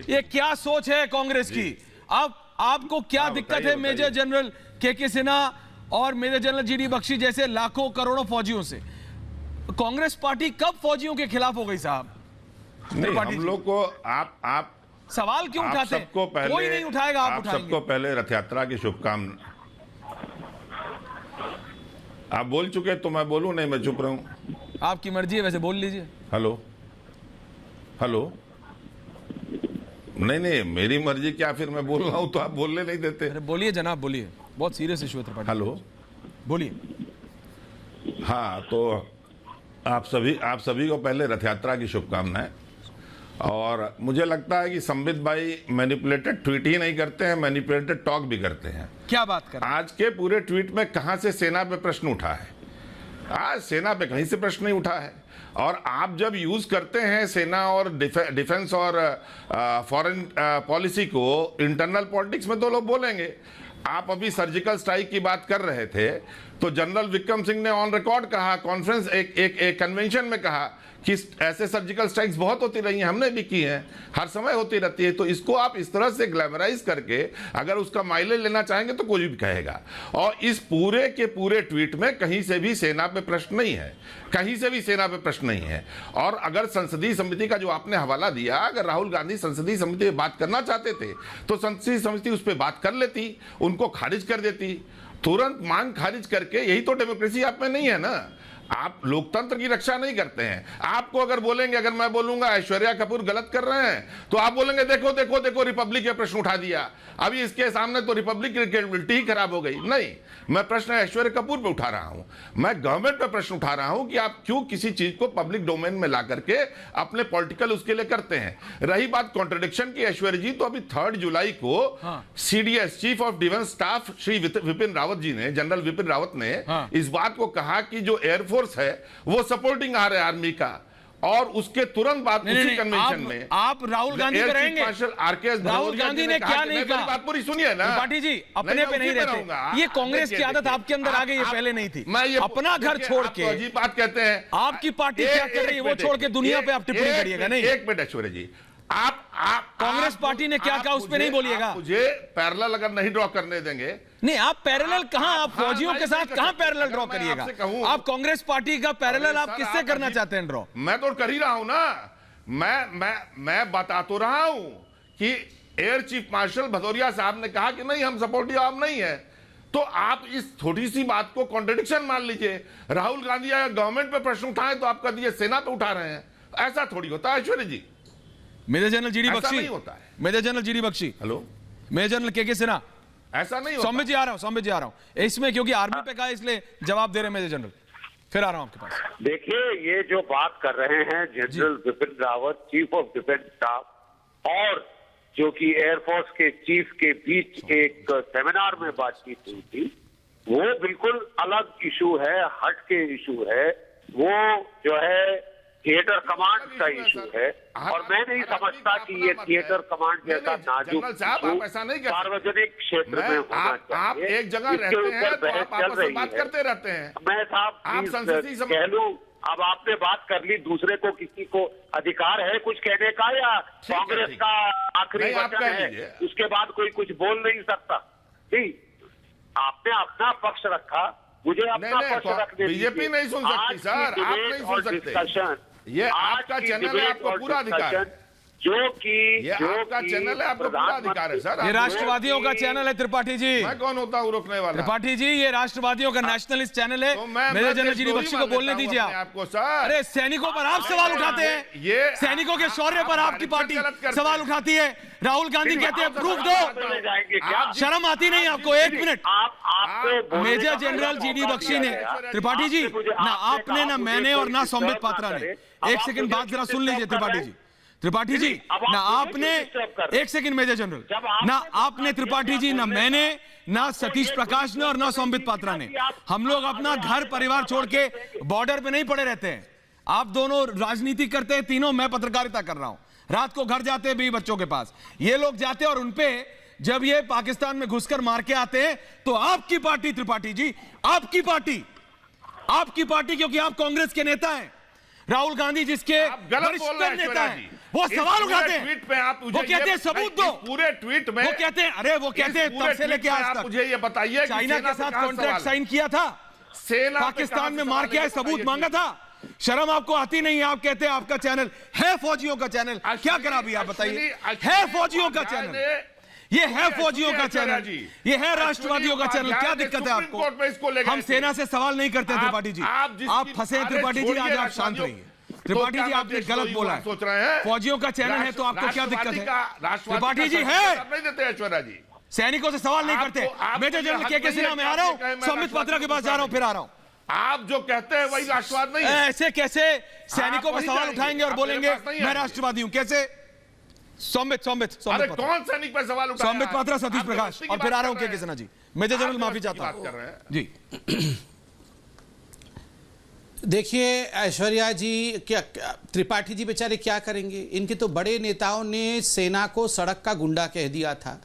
ये क्या सोच है कांग्रेस की? अब आपको क्या दिक्कत है मेजर जनरल के सिन्हा और मेजर जनरल जीडी बख्शी जैसे लाखों करोड़ों फौजियों से? कांग्रेस पार्टी कब फौजियों के खिलाफ हो गई साहब? नहीं, हम लोग को आप सवाल क्यों उठाते हैं? कोई नहीं उठाएगा, आप उठाएंगे। सबको पहले रथ यात्रा की शुभकामना। आप बोल चुके तो मैं बोलूं? नहीं, मैं चुप रहूं? आपकी मर्जी है, वैसे बोल लीजिए। हेलो नहीं मेरी मर्जी क्या? फिर मैं बोल रहा हूं तो आप बोलने नहीं देते। अरे बोलिए जनाब, बोलिए, बहुत सीरियस इशू है त्रिपाठी। हेलो, बोलिए। हाँ, तो आप सभी को पहले रथ यात्रा की शुभकामनाएं। और मुझे लगता है कि संबित भाई मैनिपुलेटेड ट्वीट ही नहीं करते हैं, मैनिपुलेटेड टॉक भी करते हैं। क्या बात कर? आज के पूरे ट्वीट में कहां से सेना पे प्रश्न उठा है? आज सेना पे कहीं से प्रश्न नहीं उठा है। और आप जब यूज करते हैं सेना और डिफेंस और फॉरेन पॉलिसी को इंटरनल पॉलिटिक्स में, तो लोग बोलेंगे। आप अभी सर्जिकल स्ट्राइक की बात कर रहे थे तो जनरल विक्रम सिंह ने ऑन रिकॉर्ड कहा, कॉन्फ्रेंस एक कन्वेंशन में कहा कि ऐसे सर्जिकल स्ट्राइक्स बहुत होती रही हैं, हमने भी की हैं, हर समय होती रहती है। तो इसको आप इस तरह से ग्लैमराइज करके अगर उसका माइलेज लेना चाहेंगे तो कोई भी कहेगा। और इस पूरे के पूरे ट्वीट में कहीं से भी सेना पे प्रश्न नहीं है, कहीं से भी सेना पे प्रश्न नहीं है। और अगर संसदीय समिति का जो आपने हवाला दिया, अगर राहुल गांधी संसदीय समिति में बात करना चाहते थे तो संसदीय समिति उस पर बात कर लेती, उनको खारिज कर देती, तुरंत मांग खारिज करके। यही तो डेमोक्रेसी आप में नहीं है ना। आप लोकतंत्र की रक्षा नहीं करते हैं। आपको अगर बोलेंगे, अगर मैं बोलूंगा ऐश्वर्या कपूर गलत कर रहे हैं तो आप बोलेंगे देखो देखो देखो रिपब्लिक के प्रश्न उठा दिया, अभी इसके सामने तो रिपब्लिक की क्रेडिबिलिटी ही खराब हो गई। नहीं, मैं प्रश्न ऐश्वर्या कपूर पे उठा रहा हूं, मैं गवर्नमेंट पे प्रश्न उठा रहा हूं कि आप क्यों किसी चीज को पब्लिक डोमेन में ला करके अपने पॉलिटिकल उसके लिए करते हैं। रही बात कॉन्ट्रडिक्शन की, ऐश्वर्या जी, तो अभी 3 जुलाई को CDS chief of defence staff Shri Bipin Rawat ji ने, जनरल विपिन रावत ने इस बात को कहा कि जो एयरफोर्स है वो सपोर्टिंग आ रहा है आर्मी का। और उसके तुरंत बाद उसी कन्वेंशन में आप राहुल गांधी पे रहेंगे। राहुल गांधी ने क्या नहीं कहा? बात पूरी सुनिए ना। त्रिपाठी जी अपने पे नहीं रहते, ये कांग्रेस की आदत आपके अंदर आ गई है, पहले नहीं थी। अपना घर छोड़ के अजीब बात कहते हैं। आपकी पार्टी क्या कर रही है वो छोड़ के दुनिया पे आप टिप्पणी करिएगा। नहीं, एक मिनट ऐश्वर्या जी, आप कांग्रेस पार्टी ने क्या कहा उस पे नहीं बोलिएगा। मुझे पैरेलल अगर नहीं ड्रॉ करने देंगे। नहीं, आप पैरेलल कहां, आप फौजियों के साथ कहां पैरेलल ड्रॉ करिएगा? आप कांग्रेस पार्टी का पैरेलल आप किससे करना चाहते हैं ड्रॉ? मैं तो कर ही रहा हूं ना। मैं बता तो रहा हूं कि एयर चीफ मार्शल भदौरिया साहब ने कहा कि नहीं, हम सपोर्टिव आर्म नहीं है। तो आप इस छोटी सी बात को कॉन्ट्रडिक्शन मान लीजिए। राहुल गांधी अगर गवर्नमेंट पे प्रश्न उठाए तो आप कह दिए सेना पे उठा रहे हैं। ऐसा थोड़ी होता है Aishwarya ji, major general GD ऐसा बख्शी, नहीं होता है। Major general GD Bakshi, hello, major general K Sinha, ऐसा नहीं होता। सौम्य जी आ रहा हूं, सौम्य जी आ रहा हूं इसमें, क्योंकि आर्मी पे कहा इसलिए जवाब दे रहे हैं मेजर जनरल, फिर आ रहा हूं आपके पास। देखिए, ये जो बात कर रहे हैं general Bipin Rawat, chief of defence staff, और जो कि एयरफोर्स के चीफ के बीच एक सेमिनार में बातचीत हुई थी, वो बिल्कुल अलग इशू है, हट के इशू है। वो जो है थिएटर कमांड का इशू है, और मैं नहीं समझता कि ये थिएटर कमांड जैसा नाजुक इशू सार्वजनिक क्षेत्र में होना चाहिए। आप एक जगह रहते हैं तो आप आपस में बात करते रहते हैं। मैं साहब कह लूं, अब आपने बात कर ली, दूसरे को किसी को अधिकार है कुछ कहने का, या कांग्रेस का आखिरी वचन है, उसके बाद कोई कुछ बोल नहीं सकता? ठीक, आपने अपना पक्ष रखा, मुझे अपना पक्ष रखने दीजिए। बीजेपी नहीं सुन सकती सर, आप नहीं सुन सकते। डिस्कशन, ये आपका चैनल है, आपको पूरा अधिकार है। जो कि आपका चैनल है, आपको पूरा अधिकार है सर। ये राष्ट्रवादियों का चैनल है त्रिपाठी जी। मैं कौन होता हूँ रोकने वाला? त्रिपाठी जी, ये राष्ट्रवादियों का नेशनलिस्ट चैनल है। मेजर जनरल जीडी बख्शी को बोलने दीजिए आपको सर। अरे सैनिकों पर आप सवाल उठाते हैं, ये सैनिकों के शौर्य पर आपकी पार्टी सवाल उठाती है। राहुल गांधी कहते हैं प्रूफ दो, शर्म आती नहीं आपको? एक minute, major general GD Bakshi ने, त्रिपाठी जी, ना आपने, ना मैंने, और ना संबित पात्रा ने, एक सेकंड बात जरा सुन लीजिए त्रिपाठी जी। त्रिपाठी जी, ना आपने, एक सेकंड मेजर जनरल, ना आपने त्रिपाठी जी, ना मैंने, ना सतीश प्रकाश ने, और ना संबित पात्रा ने, हम लोग अपना घर परिवार छोड़ के बॉर्डर पे नहीं पड़े रहते हैं। आप दोनों राजनीति करते हैं तीनों, मैं पत्रकारिता कर रहा हूं। रात को घर जाते हैं भी बच्चों के पास, ये लोग जाते हैं और उनपे जब ये पाकिस्तान में घुसकर मार के आते हैं तो आपकी पार्टी, त्रिपाठी जी, आपकी पार्टी, क्योंकि आप कांग्रेस के नेता हैं, राहुल गांधी जिसके वरिष्ठ नेता हैं, वो सवाल उठाते हैं, ट्वीट पे आप, वो कहते हैं सबूत दो, पूरे ट्वीट में वो कहते हैं, अरे वो कहते हैं तब से लेके आज तक मुझे ये बताइए, चाइना के साथ कॉन्ट्रैक्ट साइन किया था, पाकिस्तान में मार के आए, सबूत मांगा था, शर्म आपको आती नहीं है? आप कहते हैं आपका चैनल है फौजियों का चैनल, क्या करा अभी आप बताइए? है फौजियों का चैनल, ये है फौजियों का चैनल, ये है राष्ट्रवादियों का चैनल, क्या दिक्कत है आपको? हम सेना से सवाल नहीं करते त्रिपाठी जी, आप फंसे त्रिपाठी जी, आज आप शांत रहिए। त्रिपाठी जी, आपने गलत बोला है, सोच रहे हैं फौजियों का चैनल है तो आपको क्या दिक्कत है? त्रिपाठी जी है, नहीं देते ऐश्वर्या जी, सैनिकों से सवाल नहीं करते। मेजर जनरल के सिन्हा में आ रहा हूं, संबित पात्रा के पास जा रहा हूं, फिर आ रहा हूं। आप जो कहते हैं वही राष्ट्रवाद नहीं है। ऐसे कैसे सैनिकों पर सवाल उठाएंगे और बोलेंगे मैं राष्ट्रवादी हूं? कैसे? संबित अरे कौन सैनिक पर सवाल उठाया? संबित पात्रा, सतीश प्रकाश, और फिर आ रहा हूं के सिन्हा जी। मेजर जनरल माफी चाहता हूं जी। देखिए ऐश्वर्या जी, क्या त्रिपाठी जी बेचारे क्या करेंगे? इनके तो बड़े नेताओं ने सेना को सड़क का गुंडा कह दिया था।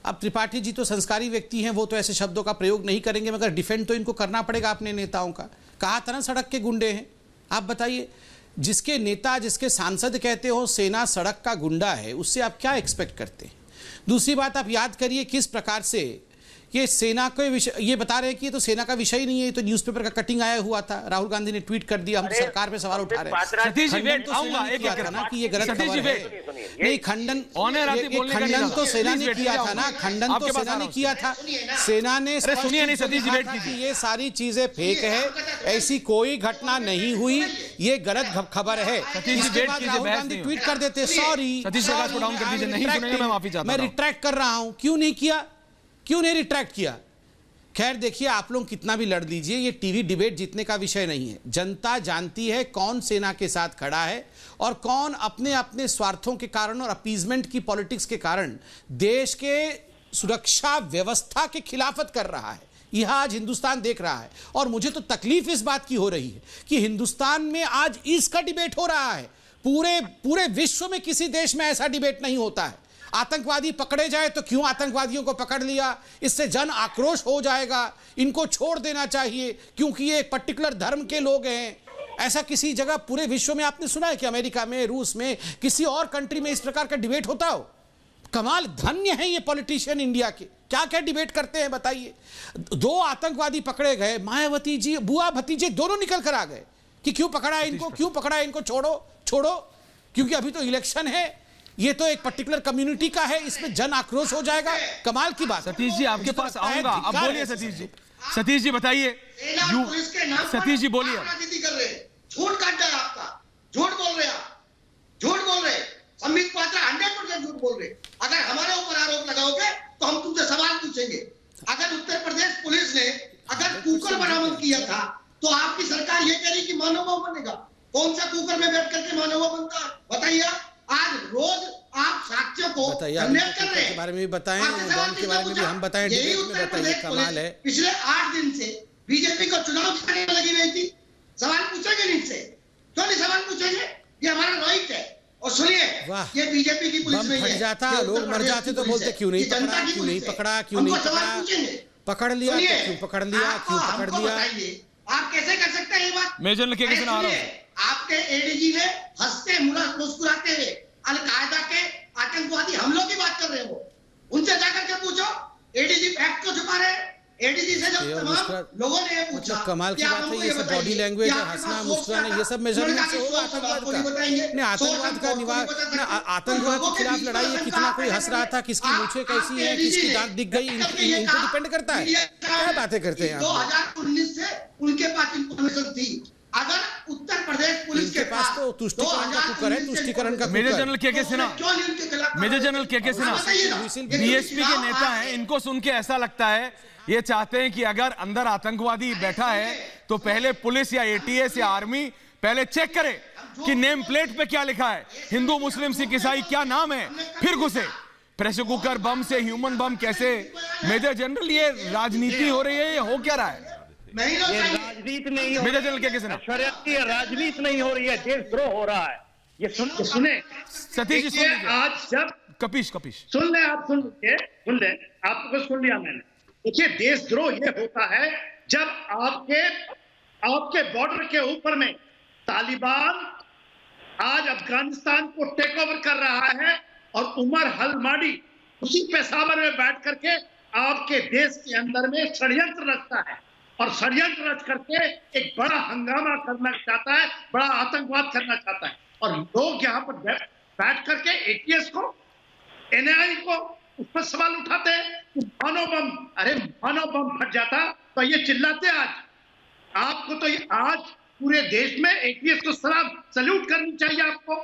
अब त्रिपाठी जी तो संस्कारी व्यक्ति हैं, वो तो ऐसे शब्दों का प्रयोग नहीं करेंगे, मगर डिफेंड तो इनको करना पड़ेगा अपने नेताओं का। कहा था ना सड़क के गुंडे हैं। आप बताइए, जिसके नेता, जिसके सांसद कहते हो सेना सड़क का गुंडा है, उससे आप क्या एक्सपेक्ट करते हैं? दूसरी बात, आप याद करिए किस प्रकार से ये सेना के विषय, ये बता रहे हैं कि ये तो सेना का विषय ही नहीं है, ये तो न्यूज़पेपर का कटिंग आया हुआ था। राहुल गांधी ने ट्वीट कर दिया, हम तो सरकार पे सवाल उठा रहे हैं। सतीश जी, वेट, तो आऊंगा एक एक ना कि ये गलत खबर है। नहीं, खंडन तो सेना ने किया था ना, खंडन तो सेना ने किया था। सेना ने सुनिए नहीं सतीश जी, वेट कीजिए, ये सारी चीजें फेक है, ऐसी कोई घटना नहीं हुई, ये गलत खबर है। राहुल गांधी ट्वीट कर देते सॉरी, मैं रिट्रैक्ट कर रहा हूं। क्यों नहीं किया? क्यों नहीं रिट्रैक्ट किया? खैर देखिए, आप लोग कितना भी लड़ लीजिए, ये टीवी डिबेट जीतने का विषय नहीं है। जनता जानती है कौन सेना के साथ खड़ा है और कौन अपने अपने स्वार्थों के कारण और अपीजमेंट की पॉलिटिक्स के कारण देश के सुरक्षा व्यवस्था के खिलाफत कर रहा है। यह आज हिंदुस्तान देख रहा है, और मुझे तो तकलीफ इस बात की हो रही है कि हिंदुस्तान में आज इसका डिबेट हो रहा है। पूरे विश्व में किसी देश में ऐसा डिबेट नहीं होता है। आतंकवादी पकड़े जाए तो क्यों आतंकवादियों को पकड़ लिया, इससे जन आक्रोश हो जाएगा, इनको छोड़ देना चाहिए क्योंकि ये एक पर्टिकुलर धर्म के लोग हैं। ऐसा किसी जगह पूरे विश्व में आपने सुना है कि अमेरिका में, रूस में, किसी और कंट्री में इस प्रकार का डिबेट होता हो? कमाल, धन्य है ये पॉलिटिशियन इंडिया के, क्या क्या डिबेट करते हैं बताइए। 2 आतंकवादी पकड़े गए, मायावती जी, बुआ भतीजे दोनों निकल कर आ गए कि क्यों पकड़ा है इनको, क्यों पकड़ा है इनको, छोड़ो, क्योंकि अभी तो इलेक्शन है, ये तो एक पर्टिकुलर कम्युनिटी का है, इसमें जन आक्रोश हो जाएगा। कमाल की बात। सतीश जी आपके पास आऊंगा, अब बोलिए सतीश जी बताइए। सतीश जी बोलिए। झूठ काट रहे हैं, आपका झूठ बोल रहे हैं आप। पर झूठ बोल रहे। अगर हमारे ऊपर आरोप लगाओगे तो हम तुमसे सवाल पूछेंगे। अगर उत्तर प्रदेश पुलिस ने अगर कुकर बरामद किया था तो आपकी सरकार ये कह रही कि मानव बम बनेगा। कौन सा कुकर में बैठ करके मानव बम बनता है बताइए। आज रोज आप साक्ष्यों को धन्यवाद कर रहे हैं। बारे में भी बताएं, बम के बारे में भी हम बताएं, यही डिबेट में उत्तर बताइए। प्रदेश कमाल है। पिछले 8 दिन से बीजेपी को चुनाव करने लगी हुई थी। सवाल पूछेंगे नहीं इनसे, क्यों नहीं सवाल पूछेंगे? ये हमारा राइट है। और सुनिए, ये बीजेपी की पुलिस नहीं है। बम फट जाता, लोग मर जाते तो बोलते क्यों नहीं पकड़ा, क्यों नहीं पकड़ा, क्यों नहीं पकड़ा, पकड़ लिया तो क्यों पकड़ लिया, क्यों पकड़ लिया। आप कैसे कर सकते हैं ये बात? मेजर लिखे के सुना रहा हूं। आपके एडीजी ने हंसते मुस्कुराते हुए अलकायदा के आतंकवादी हमलों की बात कर रहे हो। उनसे जाकर के पूछो एडीजी फैक्ट को छुपा रहे। एडीजी से जब तमाम लोगों ने ये पूछा, कमाल की बात है। ये सब बॉडी लैंग्वेज और हंसना मुस्कुराना ये सब मेजरमेंट से होगा आतंकवाद का। ने आतंकवाद का निवारण, आतंकवाद के खिलाफ लड़ाई है। कितना कोई हंस रहा था, किसकी मूछें कैसी है, किसकी दांत दिख गई, इन पे डिपेंड करता है। क्या बातें करते हैं 2019 से उनके पास इंफॉर्मेशन थी। अगर उत्तर प्रदेश पुलिस के पास तो तुष्टिकरण का कुकर है, तुष्टिकरण का major general K Sinha, major general K Sinha BSP के नेता हैं। इनको सुन के ऐसा लगता है ये चाहते हैं कि अगर अंदर आतंकवादी बैठा है तो पहले पुलिस या एटीएस या आर्मी पहले चेक करे कि नेम प्लेट पे क्या लिखा है, हिंदू मुस्लिम सिख ईसाई क्या नाम है, फिर घुसे। प्रेशर कुकर बम से ह्यूमन बम कैसे? मेजर जनरल ये राजनीति हो रही है, ये हो क्या रहा है? ये राजनीति नहीं हो, मेजर जनरल के सिन्हा, राजनीति नहीं हो रही है, देशद्रोह हो रहा है। ये सुने सतीश जी, सुन लीजिए। आज जब कपीश सुन ले, आप सुन ले, आपको सुन लिया मैंने। देखिए, देशद्रोह ये होता है जब आपके बॉर्डर के ऊपर में तालिबान आज अफगानिस्तान को टेक ओवर कर रहा है और उमर हलमाडी उसी पेशावर में बैठ करके आपके देश के अंदर में षड्यंत्र रचता है और षड्यंत्र रच करके एक बड़ा हंगामा करना चाहता है, बड़ा आतंकवाद करना चाहता है। और लोग यहाँ पर बैठ करके एटीएस को, एनआई को उस पर सवाल उठाते हैं कि मानव बम, अरे मानव बम फट जाता तो ये चिल्लाते। आज आपको तो आज पूरे देश में एटीएस को सल्यूट करनी चाहिए। आपको,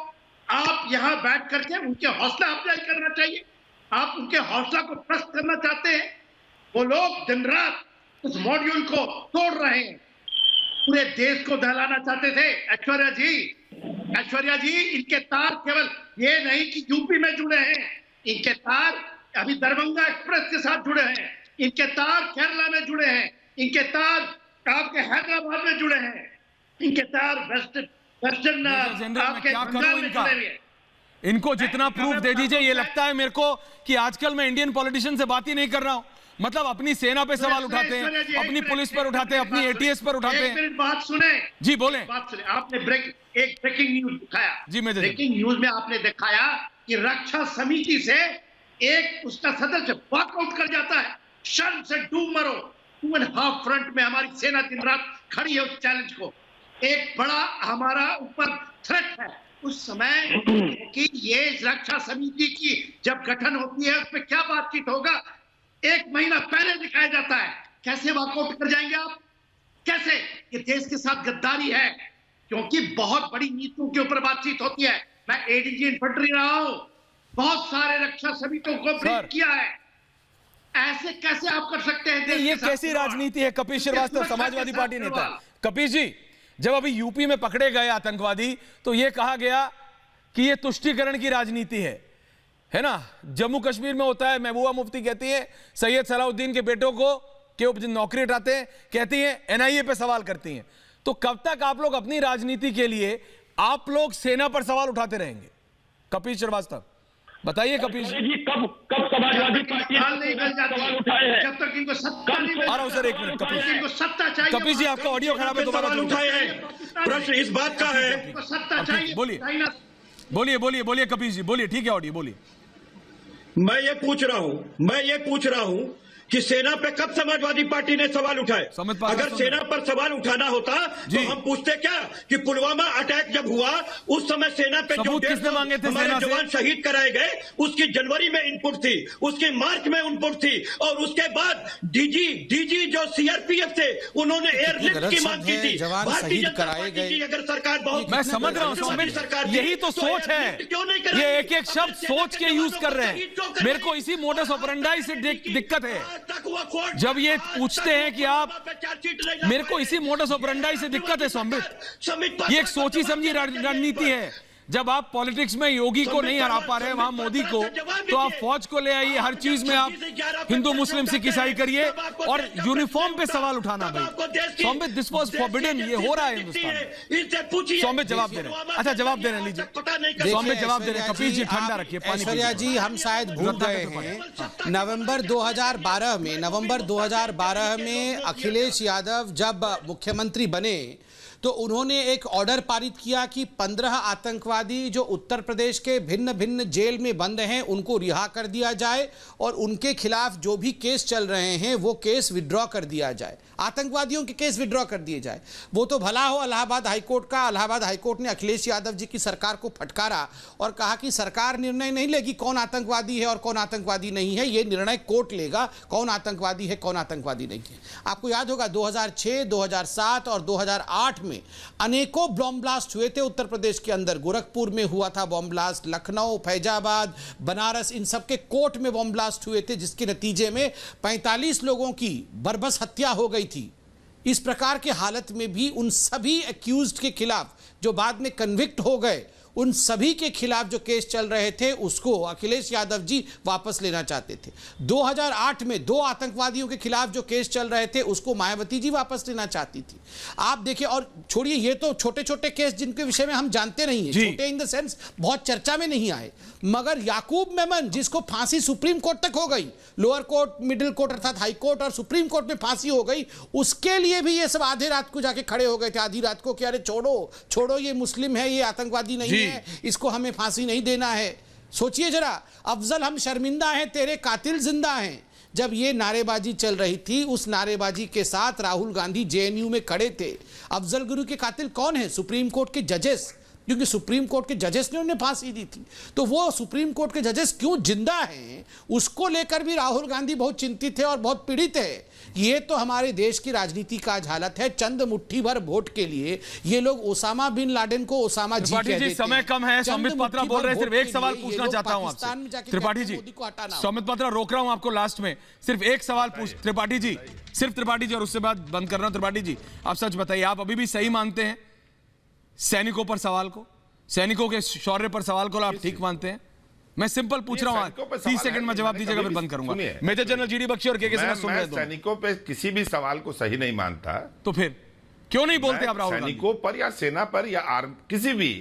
आप यहाँ बैठ करके उनके हौसला अफजाई करना चाहिए। आप उनके हौसला को प्रस्त करना चाहते हैं। वो लोग दिन रात उस मॉड्यूल को तोड़ रहे हैं, पूरे देश को दहलाना चाहते थे। ऐश्वर्या जी, इनके तार केवल ये नहीं कि यूपी में जुड़े हैं, इनके तार अभी दरभंगा एक्सप्रेस के साथ जुड़े हैं, इनके तार केरला में जुड़े हैं, इनके तार आपके हैदराबाद में जुड़े हैं, इनके तार वेस्टर्न आपके बंगाल में जुड़े हुए हैं। इनको जितना प्रूफ दे दीजिए। ये लगता है मेरे को कि आजकल मैं इंडियन पॉलिटिशियन से बात ही नहीं कर रहा हूं। मतलब अपनी सेना पे सवाल उठाते हैं, अपनी पुलिस पर उठाते हैं, अपनी एटीएस पर उठाते हैं। एक मिनट बात सुने जी, बोले बात सुने। आपने एक ब्रेकिंग न्यूज दिखाया जी, मैं ब्रेकिंग न्यूज में आपने दिखाया कि रक्षा समिति से एक उसका सदस्य वॉकआउट कर जाता है। शर्म से डूब मरो। 2.5 फ्रंट में हमारी सेना दिन रात खड़ी है उस चैलेंज को। एक बड़ा हमारा ऊपर थ्रेट है उस समय कि ये रक्षा समिति की जब गठन होती है उसमें क्या बातचीत होगा, 1 महीना पहले दिखाया जाता है। कैसे वॉकआउट कर जाएंगे आप? कैसे? ये देश के साथ गद्दारी है, क्योंकि बहुत बड़ी नीतियों के ऊपर बातचीत होती है। मैं एडीजी इन्फेंट्री रहा हूं, बहुत सारे रक्षा समितियों को ब्रीफ किया है। ऐसे कैसे आप कर सकते हैं? ये कैसी राजनीति है? कपीश श्रीवास्तव समाजवादी पार्टी नेता। कपीश जी, जब अभी यूपी में पकड़े गए आतंकवादी तो यह कहा गया कि यह तुष्टीकरण की राजनीति है ना? जम्मू कश्मीर में होता है। महबूबा मुफ्ती कहती है सैयद सलाउद्दीन के बेटों को के नौकरी हटाते हैं, कहती हैं एनआईए पे सवाल करती हैं। तो कब तक आप लोग अपनी राजनीति के लिए आप लोग सेना पर सवाल उठाते रहेंगे? कपीश श्रीवास्तव बताइए। कपीश जी, कब समाजवादी पार्टी सवाल उठाए हैं? जब तक इनको सत्ता नहीं आ रहा हूं सर, एक मिनट। इनको सत्ता चाहिए। कपीश जी, आपका ऑडियो खराब है, दोबारा उठाए हैं। प्रश्न इस बात का है, सत्ता चाहिए। बोलिए कपीश जी, बोलिए। ठीक है, ऑडियो बोलिए। मैं ये पूछ रहा हूं कि सेना पे कब समाजवादी पार्टी ने सवाल उठाए? अगर सेना पर सवाल उठाना होता तो हम पूछते क्या कि पुलवामा अटैक जब हुआ उस समय सेना पे जो हमारे जवान शहीद कराए गए उसकी जनवरी में इनपुट थी, उसकी मार्च में इनपुट थी, और उसके बाद डीजी जो सीआरपीएफ से उन्होंने एयरलिफ्ट की मांग की थी। जवान भारतीय शहीद जनता कराए पार्टी गए। की अगर सरकार बहुत, मैं समझ रहा हूं सौमित, यही तो सोच है, ये एक एक शब्द सोच के यूज कर रहे हैं। मेरे को इसी मोडस ऑपरेंडाई से दिक्कत है। जब ये पूछते हैं कि आप, मेरे को इसी मोडस ऑपरेंडाई से दिक्कत है सौमित। ये एक सोची समझी रणनीति है। जब आप पॉलिटिक्स में योगी को नहीं हरा पा रहे वहां मोदी को, तो आप फौज को ले आइए। हर चीज में आप हिंदू मुस्लिम सिख ईसाई करिए और यूनिफॉर्म पे सवाल उठाना भाई। सौमित, दिस वाज फॉरबिडन, ये हो रहा है हिंदुस्तान में। सौमित जवाब दे रहे हैं। अच्छा जवाब दे रहे हैं, लीजिए सौमित जवाब दे रहे हैं। कपिल जी ठंडा रखिए पानी। ऐश्वर्या जी, हम शायद भूल गए हैं, नवंबर 2012 में अखिलेश यादव जब मुख्यमंत्री बने तो उन्होंने एक ऑर्डर पारित किया कि 15 आतंकवादी जो उत्तर प्रदेश के भिन्न भिन्न जेल में बंद हैं उनको रिहा कर दिया जाए और उनके खिलाफ जो भी केस चल रहे हैं वो केस विड्रॉ कर दिया जाए, आतंकवादियों के केस विड्रॉ कर दिए जाए। वो तो भला हो इलाहाबाद हाईकोर्ट का। इलाहाबाद हाईकोर्ट ने अखिलेश यादव जी की सरकार को फटकारा और कहा कि सरकार निर्णय नहीं लेगी कौन आतंकवादी है और कौन आतंकवादी नहीं है, ये निर्णय कोर्ट लेगा कौन आतंकवादी है कौन आतंकवादी नहीं है। आपको याद होगा 2006, 2007 और 2008 में अनेकों बॉम्ब ब्लास्ट हुए थे उत्तर प्रदेश के अंदर। गोरखपुर में हुआ था बॉम्ब ब्लास्ट, लखनऊ, फैजाबाद, बनारस, इन सब के कोर्ट में बॉम्ब ब्लास्ट हुए थे, जिसके नतीजे में 45 लोगों की बर्बस हत्या हो गई थी। इस प्रकार के हालत में भी उन सभी एक्यूज्ड के खिलाफ जो बाद में कन्विक्ट हो गए, उन सभी के खिलाफ जो केस चल रहे थे उसको अखिलेश यादव जी वापस लेना चाहते थे। 2008 में 2 आतंकवादियों के खिलाफ जो केस चल रहे थे उसको मायावती जी वापस लेना चाहती थी। आप देखिए, और छोड़िए ये तो छोटे छोटे केस जिनके विषय में हम जानते नहीं हैं, छोटे इन द सेंस बहुत चर्चा में नहीं आए, मगर याकूब मेमन जिसको फांसी सुप्रीम कोर्ट तक हो गई, लोअर कोर्ट, मिडिल कोर्ट अर्थात हाई कोर्ट और सुप्रीम कोर्ट में फांसी हो गई, उसके लिए भी ये सब आधे रात को जाके खड़े हो गए थे, आधी रात को कि अरे छोड़ो ये मुस्लिम है, ये आतंकवादी नहीं है, इसको हमें फांसी नहीं देना है। सोचिए जरा, अफजल हम शर्मिंदा हैं, तेरे कातिल जिंदा हैं। जब ये नारेबाजी चल रही थी, उस नारेबाजी के साथ राहुल गांधी जेएनयू में खड़े थे। अफजल गुरु के कातिल कौन है? सुप्रीम कोर्ट के जजेस, क्योंकि सुप्रीम कोर्ट के जजेस ने उन्हें फांसी दी थी। तो वो सुप्रीम कोर्ट के जजेस क्यों जिंदा हैं, उसको लेकर भी राहुल गांधी बहुत चिंतित है और बहुत पीड़ित है। ये तो हमारे देश की राजनीति का आज हालत है। चंद मुट्ठी भर वोट के लिए ये लोग ओसामा बिन लादेन को ओसामा जी कह देते हैं। समय कम है, सौमित पात्रा बोल रहे हैं, सिर्फ एक सवाल पूछना चाहता हूं आपसे। त्रिपाठी जी, सौमित पात्रा रोक रहा हूं आपको लास्ट में, सिर्फ एक सवाल पूछ त्रिपाठी जी, सिर्फ त्रिपाठी जी, और उससे बाद बंद कर रहा हूं। त्रिपाठी जी, आप सच बताइए, आप अभी भी सही मानते हैं सैनिकों पर सवाल को, सैनिकों के शौर्य पर सवाल को आप ठीक मानते हैं? मैं सिंपल पूछ रहा हूं, 30 सेकंड में जवाब दीजिएगा, फिर बंद करूंगा। मेजर जनरल जीडी बख्शी और के सिन्हा सुन रहे हैं। सैनिकों पे किसी भी सवाल को सही नहीं मानता, तो फिर क्यों नहीं बोलते आप? राहुल सैनिकों पर या सेना पर या आर्मी, किसी भी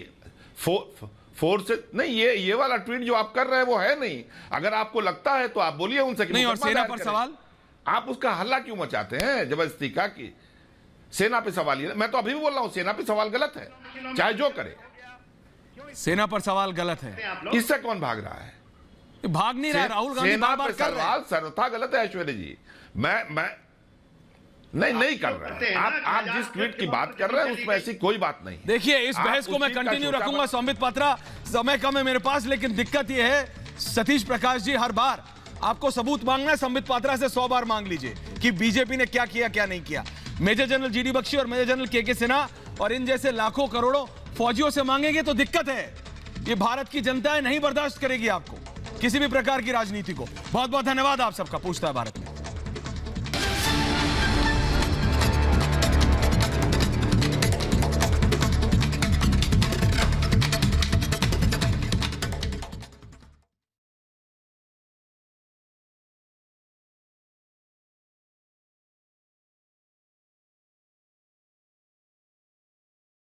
फोर्स नहीं, ये वाला ट्वीट जो आप कर रहे हैं वो है नहीं। अगर आपको लगता है तो आप बोलिए उनसे कि नहीं, और सेना पर सवाल आप उसका हल्ला क्यों मचाते हैं जबरदस्ती का कि सेना पे सवाल? मैं तो अभी भी बोल रहा हूं सेना पे सवाल गलत है, चाहे जो करे। सेना पर सवाल गलत है, इससे कौन भाग रहा है? भाग नहीं रहा, राहुल गांधी बार-बार कर रहे हैं। सर्वथा गलत है ऐश्वर्या जी, मैं नहीं कर रहे हैं। आप जिस ट्वीट की बात कर रहे हैं उसमें ऐसी कोई बात नहीं। देखिए, इस बहस को मैं कंटिन्यू रखूंगा सौमित पात्रा, समय कम है मेरे पास, लेकिन दिक्कत यह है सतीश प्रकाश जी, हर बार आपको सबूत मांगना है, सौमित पात्रा से 100 बार मांग लीजिए कि बीजेपी ने क्या किया क्या नहीं किया। मेजर जनरल जीडी बख्शी और मेजर जनरल के सिन्हा और इन जैसे लाखों करोड़ों फौजियों से मांगेंगे तो दिक्कत है। ये भारत की जनता नहीं बर्दाश्त करेगी आपको किसी भी प्रकार की राजनीति को। बहुत बहुत धन्यवाद आप सबका। पूछता है भारत में।